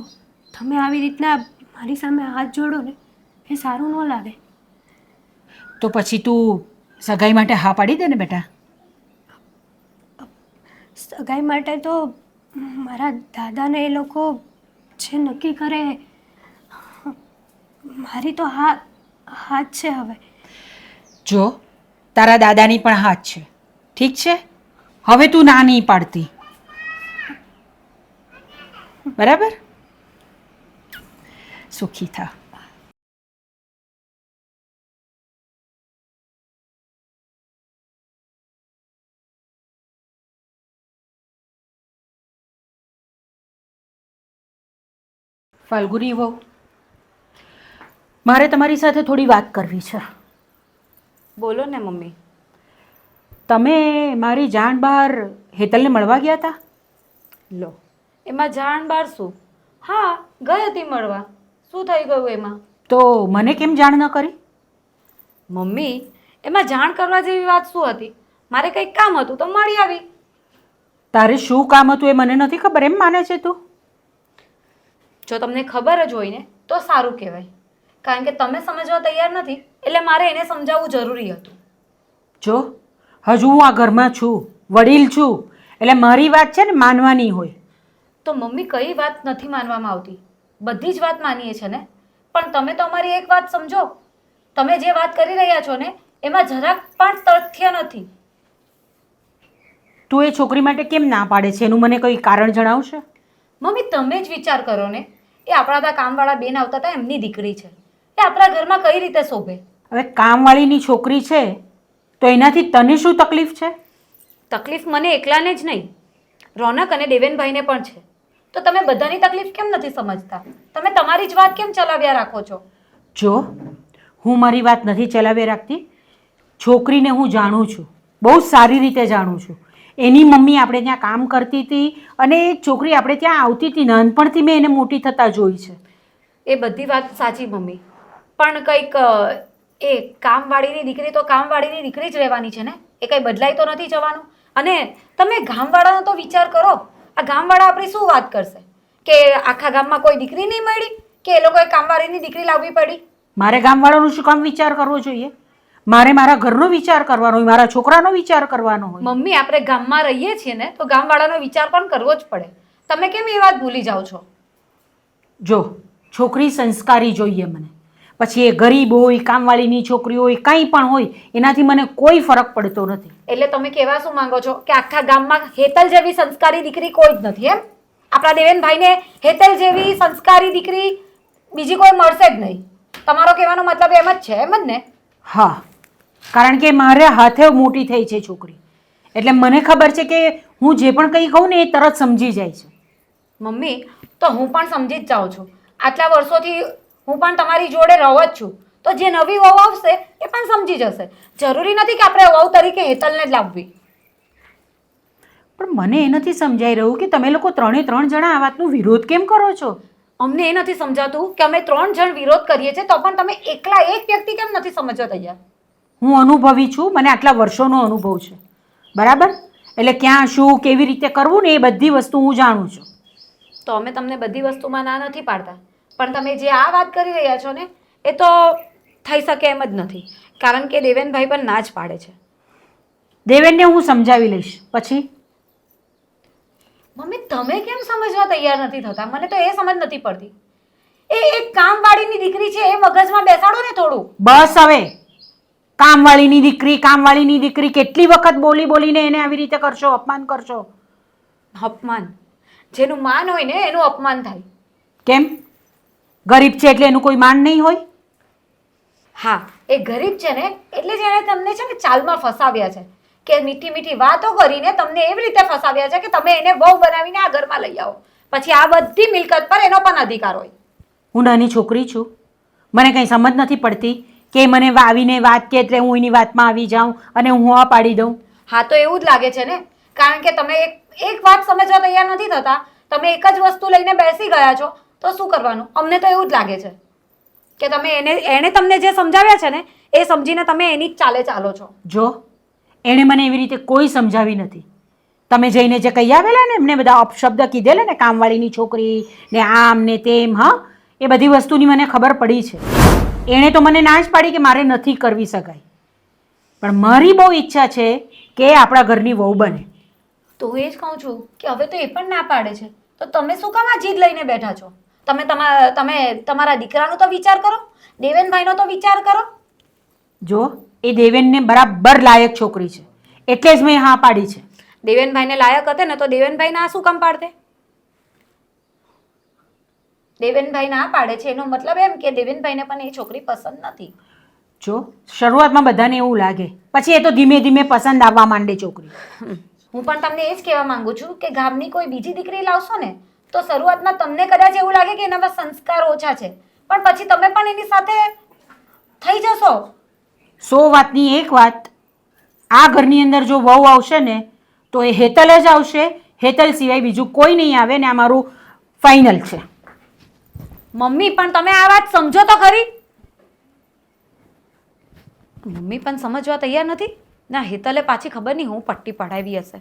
તમે આવી રીતના મારી સામે હાથ જોડો ને એ સારું ન લાગે. તો પછી તું સગાઈ માટે હા પાડી દે ને બેટા. સગાઈ માટે તો મારા દાદાને એ લોકો જે નક્કી કરે, મારી તો હાથ છે. હવે જો તારા દાદાની પણ હાથ છે, ઠીક છે? હવે તું ના નહીં પાડતી, બરાબર? સુખી થા. ફાલ્ગુની વહુ, મારે તમારી સાથે થોડી વાત કરવી છે. બોલો ને મમ્મી. તમે મારી જાણ બહાર હેતલને મળવા ગયા હતા? લો, એમાં જાણ બાર શું? હા, ગઈ હતી મળવા. શું થઈ ગયું એમાં? તો મને કેમ જાણ ન કરી? મમ્મી, એમાં જાણ કરવા જેવી વાત શું હતી? મારે કંઈક કામ હતું તો મળી આવી. તારે શું કામ હતું એ મને નથી ખબર એમ માને છે તું? જો તમને ખબર જ હોય ને તો સારું કહેવાય, કારણ કે તમે સમજવા તૈયાર નથી એટલે મારે એને સમજાવવું જરૂરી હતું. જો હજુ હું આ ઘરમાં છું, વડીલ છું, એટલે મારી વાત છે ને માનવાની હોય. તો મમ્મી, કઈ વાત નથી માનવામાં આવતી? બધી જ વાત માનીએ છે ને, પણ તમે તો અમારી એક વાત સમજો. તમે જે વાત કરી રહ્યા છો ને એમાં જરાક પણ તથ્ય નથી. તું એ છોકરી માટે કેમ ના પાડે છે એનું મને કોઈ કારણ જણાવશે? મમ્મી તમે જ વિચાર કરો ને, એ આપણા ત્યાં કામવાળા બેન આવતા હતા, એમની દીકરી છે, એ આપણા ઘરમાં કઈ રીતે શોભે? હવે કામવાળીની છોકરી છે તો એનાથી તને શું તકલીફ છે? તકલીફ મને એકલાને જ નહીં, રોનક અને દેવેનભાઈને પણ છે. તો તમે બધાની તકલીફ કેમ નથી સમજતા? તમે તમારી જ વાત કેમ ચલાવ્યા રાખો છો? જો હું મારી વાત નથી ચલાવી રાખતી. છોકરીને હું જાણું છું, બહુ સારી રીતે જાણું છું. એની મમ્મી આપણે ત્યાં કામ કરતી હતી અને એ છોકરી આપણે ત્યાં આવતી હતી. નાનપણથી મેં એને મોટી થતા જોઈ છે. એ બધી વાત સાચી મમ્મી, પણ કંઈક એ કામવાળીની દીકરી તો કામવાળીની દીકરી જ રહેવાની છે ને, એ કંઈ બદલાઈ તો નથી જવાનું. અને તમે ગામવાળાનો તો વિચાર કરો, આ ગામવાળા આપણી શું વાત કરશે કે આખા ગામમાં કોઈ દીકરી નહીં મળી કે એ લોકોએ કામવાળીની દીકરી લાવવી પડી? મારે ગામવાળાનું શું કામ વિચાર કરવો જોઈએ? મારે મારા ઘરનો વિચાર કરવાનો હોય, મારા છોકરાનો વિચાર કરવાનો હોય. મમ્મી આપણે ગામમાં રહીએ છીએ ને તો ગામવાળાનો વિચાર પણ કરવો જ પડે. તમે કેમ એ વાત ભૂલી જાઓ છો? જો છોકરી સંસ્કારી જોઈએ મને, પછી એ ગરીબ હોય, કામવાળીની છોકરી હોય, કંઈ પણ હોય, એનાથી મને કોઈ ફરક પડતો નથી. એટલે તમે કહેવા શું માંગો છો કે આખા ગામમાં હેતલ જેવી સંસ્કારી દીકરી કોઈ જ નથી એમ? આપણા દેવેનભાઈને હેતલ જેવી સંસ્કારી દીકરી બીજી કોઈ મળશે જ નહીં. તમારો કહેવાનો મતલબ એમ જ છે, એમ જ ને? હા, કારણ કે મારે હાથે મોટી થઈ છે છોકરી, એટલે મને ખબર છે કે હું જે પણ કંઈ કહું ને એ તરત સમજી જાય છે. મમ્મી તો હું પણ સમજી જ જાઉં છું. આટલા વર્ષોથી હું પણ તમારી જોડે રહું જ છું, તો જે નવી વહુ આવશે એ પણ સમજી જશે. જરૂરી નથી કે આપણે વહુ તરીકે હેતલને જ લાવવી. પણ મને એ નથી સમજાઈ રહ્યું કે તમે લોકો ત્રણે ત્રણ જણા આ વાતનો વિરોધ કેમ કરો છો? અમને એ નથી સમજાતું કે અમે 3 જણ વિરોધ કરીએ છીએ તો પણ તમે એકલા એક વ્યક્તિ કેમ નથી સમજવા તૈયાર? હું અનુભવી છું, મને આટલા વર્ષોનો અનુભવ છે, બરાબર? એટલે ક્યાં શું કેવી રીતે કરવું ને એ બધી વસ્તુ હું જાણું છું. તો અમે તમને બધી વસ્તુમાં ના નથી પાડતા, પણ તમે જે આ વાત કરી રહ્યા છો ને એ તો થઈ શકે એમ જ નથી, કારણ કે દેવેનભાઈ પણ ના જ પાડે છે. દેવેનને હું સમજાવી લઈશ પછી. મમ્મી તમે કેમ સમજવા તૈયાર નથી થતા? મને તો એ સમજ નથી પડતી. એ એક કામવાળીની દીકરી છે, એ મગજમાં બેસાડો ને થોડું. બસ હવે, કામવાળીની દીકરી, કામવાળીની દીકરી કેટલી વખત બોલી બોલીને એને આવી રીતે કરશો, અપમાન કરશો? અપમાન? જેનું માન હોય ને એનું અપમાન થાય. કેમ? ગરીબ છે એટલે એનું કોઈ માન નહીં હોય? હા, એ ગરીબ છે ને એટલે જ એણે તમને છે ને ચાલમાં ફસાવ્યા છે કે મીઠી મીઠી વાતો કરીને તમને એવી રીતે ફસાવ્યા છે કે તમે એને વહુ બનાવીને આ ઘરમાં લઈ આવો, પછી આ બધી મિલકત પર એનો પણ અધિકાર હોય. હું નાની છોકરી છું, મને કંઈ સમજ નથી પડતી કે મને આવીને વાત કે એટલે હું એની વાતમાં આવી જાઉં અને હું હા પાડી દઉં? હા તો એવું જ લાગે છે ને, કારણ કે તમે એક વાત સમજવા તૈયાર નથી થતા. તમે એક જ વસ્તુ લઈને બેસી ગયા છો તો શું કરવાનું? અમને તો એવું જ લાગે છે કે તમે એણે તમને જે સમજાવ્યા છે ને એ સમજીને તમે એની જ ચાલે ચાલો છો. જો એણે મને એવી રીતે કોઈ સમજાવી નથી. તમે જઈને જે કહી આવેલા ને એમને બધા અપશબ્દ કીધેલા ને, કામવાળીની છોકરી ને આમ ને તેમ, હા એ બધી વસ્તુની મને ખબર પડી છે. એણે તો મને ના જ પાડી કે મારે નથી કરવી સગાઈ, પણ મારી બહુ ઈચ્છા છે કે આપણા ઘરની વહુ બને. તો હું એ જ કહું છું કે હવે તો એ પણ ના પાડે છે, તો તમે શું કામ આ જીદ લઈને બેઠા છો? તમે તમારા દીકરાનો તો વિચાર કરો, દેવેનભાઈનો તો વિચાર કરો. જો એ દેવેનને બરાબર લાયક છોકરી છે એટલે જ મેં હા પાડી છે. દેવેનભાઈને લાયક હતે ને તો દેવેનભાઈ ના શું કામ પાડતે? દેવેનભાઈ ના પાડે છે એનો મતલબ એમ કે દેવેનભાઈને પણ એ છોકરી પસંદ નથી. જો શરૂઆતમાં બધાને એવું લાગે, પછી એ તો ધીમે ધીમે પસંદ આવવા માંડે છોકરી. હું પણ તમને એ જ કહેવા માંગુ છું કે ગામની કોઈ બીજી દીકરી લાવશો ને તો શરૂઆતમાં તમને કદાચ એવું લાગે કે એનામાં સંસ્કાર ઓછા છે, પણ પછી તમે પણ એની સાથે થઈ જશો. 100 વાતની એક વાત, આ ઘરની અંદર જો વહુ આવશે ને તો એ હેતલ જ આવશે. હેતલ સિવાય બીજું કોઈ નહીં આવે ને આ મારું ફાઇનલ છે. મમ્મી પણ તમે આ વાત સમજો તો ખરી. મમ્મી પણ સમજવા તૈયાર નથી ના. હેતલે પાછી ખબર નહીં હું પટ્ટી પડાવી હશે.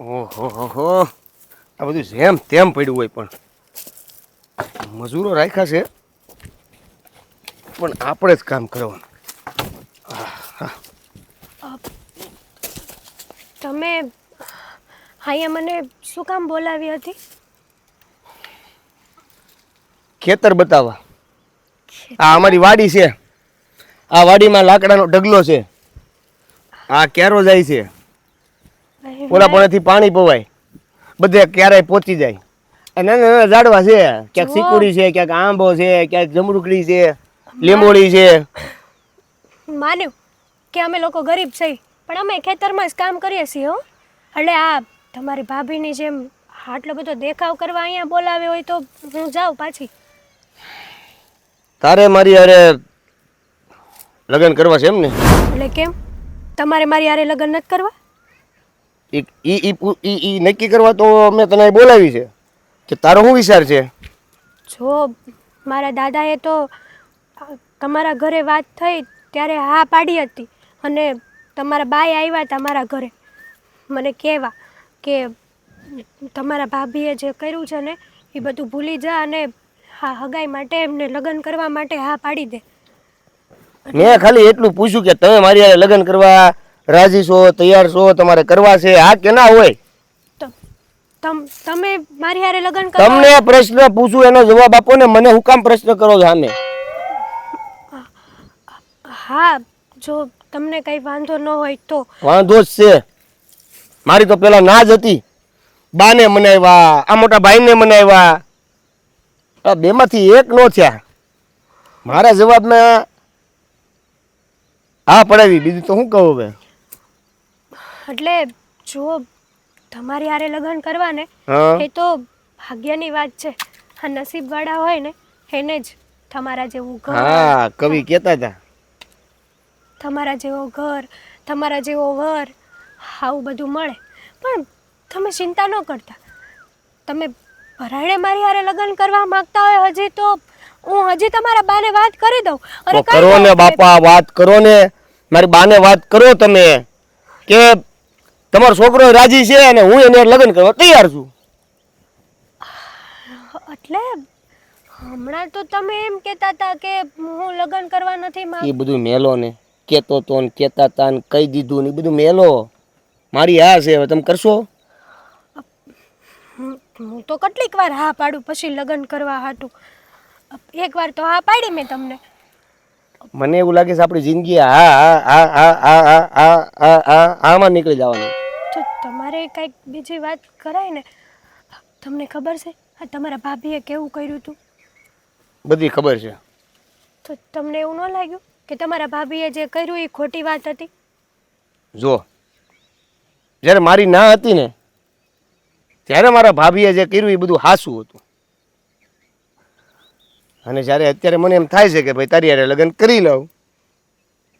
ઓહો, આ બધું જેમ તેમ પડ્યું હોય, પણ મજૂરો રાખ્યા છે પણ આપણે જ કામ કરવાનું. તમે અહીંયા મને શું કામ બોલાવી હતી? ખેતર બતાવવા. આ અમારી વાડી છે. આ વાડીમાં લાકડાનો ઢગલો છે. આ કેરો જાય છે. ઓલા પાણીથી પાણી પવાય, બધે ક્યારેય પહોંચી જાય. અને નાના નાના ઝાડવા છે, ક્યાંક સિકુડી છે, ક્યાંક આંબો છે, ક્યાંક જમરૂકડી છે, લીંબોળી છે. માન્યું કે અમે લોકો ગરીબ છીએ, પણ અમે ખેતરમાં જ કામ કરીએ છીએ હો. એટલે આ તમારી ભાભીની જેમ આટલો બધો દેખાવ કરવા અહીંયા બોલાવે હોય તો હું જાઉં પાછી. તારે મારી હારે લગ્ન કરવા છે એમ ને? એટલે કેમ તમારે મારી હારે લગ્ન નથી કરવા? ઈ નક્કી કરવા તો મેં તને બોલાવી છે કે તારો શું વિચાર છે? જો મારા દાદાએ તો તમારા ઘરે વાત થઈ ત્યારે હા પાડી હતી, અને તમારા બાઈ આવ્યા હતા મારા ઘરે મને કહેવા કે તમારા ભાભીએ જે કર્યું છે ને એ બધું ભૂલી જા અને હા હગાઈ માટે એમને લગ્ન કરવા માટે હા પાડી દે. મેં ખાલી એટલું પૂછ્યું કે તમે મારી હારે લગ્ન કરવા રાજી છો, તૈયાર છો, તમારે કરવા છે, હા કે ના હોય? તમે મારી હારે લગ્ન કરવા? તમને પ્રશ્ન પૂછું એનો જવાબ આપો ને. મને હું કામ પ્રશ્ન કરો છો સામે? હા, જો તમને કઈ વાંધો ન હોય તો. વાંધો જ છે. મારી તો પેલા ના જ હતી. બાને મનાવ્યા, આ મોટા ભાઈને મનાવ્યા, આ બેમાંથી એક નો થયા. મારા જવાબમાં હા પડાવી, બીજું તો શું કહું હવે? એટલે જો તમારી હારે લગ્ન કરવા ને હા. એ તો ભાગ્યની વાત છે. આ નસીબ વાળા હોય ને એને જ તમારા જેવું ઘર, હા, કવિ કહેતા હતા. તમારા જેવો ઘર, તમારા જેવો વર, આવું બધું મળે. પણ તમે ચિંતા ન કરતા. તમે ભરાણે મારી હારે લગ્ન કરવા માંગતા હોય હજી તો હું હજી તમારા બાને વાત કરી દઉં. તો કરો ને બાપા, વાત કરો ને. મારી બાને વાત કરો તમે કે તમારો છોકરો રાજી છે અને હું એને લગ્ન કરવા તૈયાર છું. એટલે હમણાં તો તમે એમ કહેતા હતા કે હું લગ્ન કરવા નથી એ માંગતો. બધું મેલો ને. કેતો તો ને કેતા તા ને કહી દીધું ને એ બધું મેલો. મારી હા છે, હવે તમે કરશો? હું તો કેટલીક વાર હા પાડું પછી લગ્ન કરવા હાટું. એક વાર તો હા પાડી મેં તમને. મને એવું લાગે છે આપણી જિંદગી આમાં નીકળી જવાની. તો તમારે કંઈક બીજી વાત કરાય ને. તમને ખબર છે આ તમારા ભાભીએ કેવું કર્યું હતું? બધી ખબર છે. તો તમને એવું ન લાગ્યું કે તમારા ભાભીએ જે કર્યું એ ખોટી વાત હતી? જો જ્યારે મારી ના હતી ને ત્યારે મારા ભાભીએ જે કર્યું એ બધું હાસું હતું. અને જ્યારે અત્યારે મને એમ થાય છે કે ભાઈ તારી હારે લગ્ન કરી લઉં,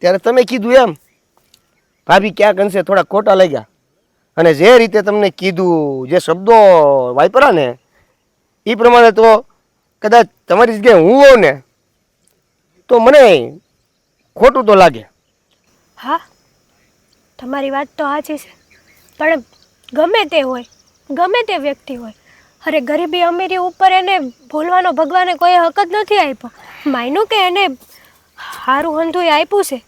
ત્યારે તમે કીધું એમ ભાભી ક્યાંક અંશે થોડા ખોટા લાગ્યા. અને જે રીતે તમને કીધું, જે શબ્દો વાપરા ને એ પ્રમાણે તો કદાચ તમારી જગ્યાએ હું હોઉં ને તો મને ખોટું તો લાગે. હા, તમારી વાત તો સાચી છે. પણ ગમે તે હોય, ગમે તે વ્યક્તિ હોય, અરે ગરીબી અમીરી ઉપર એને ભૂલવાનો ભગવાને કોઈ હક જ નથી આપ્યો. માન્યું કે એને સારું હંધુય આપ્યું છે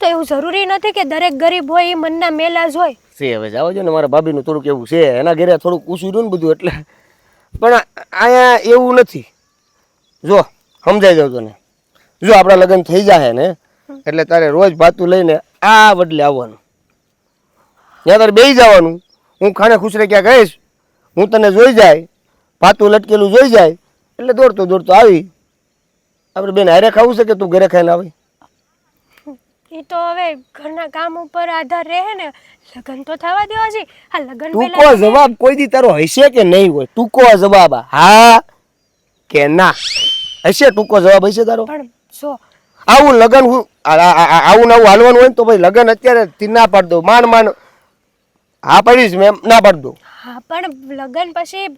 તો એવું જરૂરી નથી કે દરેક ગરીબ હોય એ મનના મેલા જ હોય. છે હવે જાવ જો ને. મારા ભાભીનું થોડુંક એવું છે, એના ઘરે થોડુંક ઊંચું રહ્યું ને બધું એટલે. પણ અહીંયા એવું નથી. જો સમજાઈ જાવ તને. જો આપણા લગ્ન થઈ જાય ને એટલે તારે રોજ ભાતું લઈને આ બદલે આવવાનું. ત્યાં તારે બેસી જવાનું. હું ખાને ખુશરે ક્યાં કહીશ, હું તને જોઈ જાય, ભાતું લટકેલું જોઈ જાય એટલે દોડતો દોડતો આવી. આપણે બેન હારે ખાવું છે કે તું ઘરે ખાઈને આવી? એ તો હવે ઘરના કામ ઉપર આધાર રહે ને. લગ્ન તો થવા દેવા છે. આ લગ્ન ટૂંકો જવાબ કોઈ દી તારો હશે કે નહીં હોય? ટૂંકો જવાબ હા કે ના હશે? ટૂંકો જવાબ હશે તારો? પણ જો આવું લગ્ન આવું નવું હાલવાનું હોય ને તો ભાઈ લગ્ન અત્યારે થી ના પાડ દો. માંડ હા પાડીશ મેં, ના પાડ દો. હા, પણ લગ્ન પછી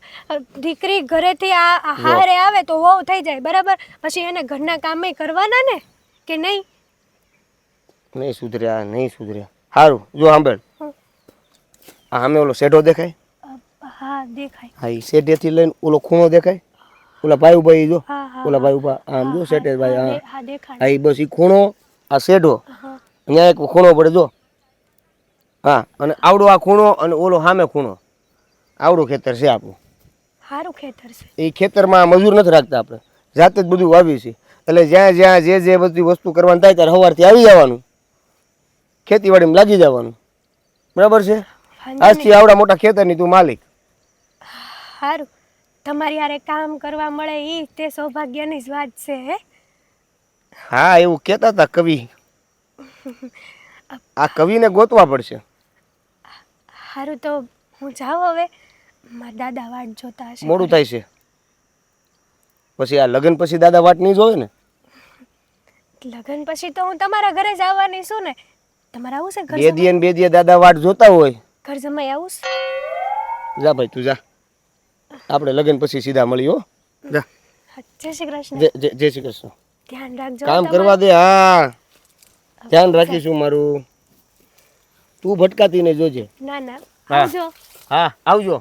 દીકરી ઘરેથી આ હારે આવે તો વહુ થઈ જાય બરાબર. પછી એને ઘરના કામે કરવાના ને કે નહીં? નહીં સુધર્યા, નહીં સુધર્યા. સારું જો સાંભળ, આ સામે ઓલો શેઢો દેખાય? હા દેખાય. હા, એ શેઢેથી લઈને ઓલો ખૂણો દેખાય? ઓલા ભાઈ ઉભા ઈ જો, હા, હા, ઓલા ભાઈ ઉભા આમ જો, શેઠે ભાઈ હા હા દેખાય. હા, ઈ બસ ઈ ખૂણો, આ શેઢો, હા અહીંયા એક ખૂણો પડે જો. હા, અને આવડો આ ખૂણો અને ઓલો સામે ખૂણો. આવડું ખેતર છે આપણું. સારું ખેતર છે. એ ખેતરમાં મજૂર નથી રાખતા આપણે, જાતે જ બધું વાવી છે. એટલે જ્યાં જ્યાં જે બધી વસ્તુ કરવાની થાય ત્યારે સવારથી આવી જવાનું, ખેતીવાડીમાં લાગી જવાનું, બરાબર છે? આજથી આવડા મોટા ખેતરની તું માલિક. સારું, તમારી હારે કામ કરવા મળે એ તે સૌભાગ્યની જ વાત છે હે. હા, એવું કહેતા હતા કવિ. આ કવિને ગોતવા પડશે. સારું, તો હું જાઉં હવે, મારા દાદા વાટ જોતા હશે. મોડું થાય છે. પછી આ લગ્ન પછી દાદા વાટ નહીં જોવે ને. લગ્ન પછી તો હું તમારા ઘરે જ આવવાની છું ને. તમારે આવું છે ઘર બે દિયે ને બે દિયે દાદા વાટ જોતા હોય. ઘર જમાઈ આવું છે? જા ભાઈ તું જા, આપણે લગ્ન પછી સીધા મળી હો. જા. જય શ્રી કૃષ્ણ. જય શ્રી કૃષ્ણ. ધ્યાન રાખજો. કામ કરવા દે. હા, ધ્યાન રાખીશું મારું. તું ભટકાતી નહીં જોજે. ના ના, હા. આવજો. હા, આવજો.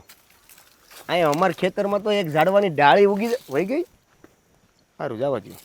અહીંયા અમારા ખેતરમાં તો એક ઝાડવાની ડાળી ઉગી વહી ગઈ. સારું, જવા દો.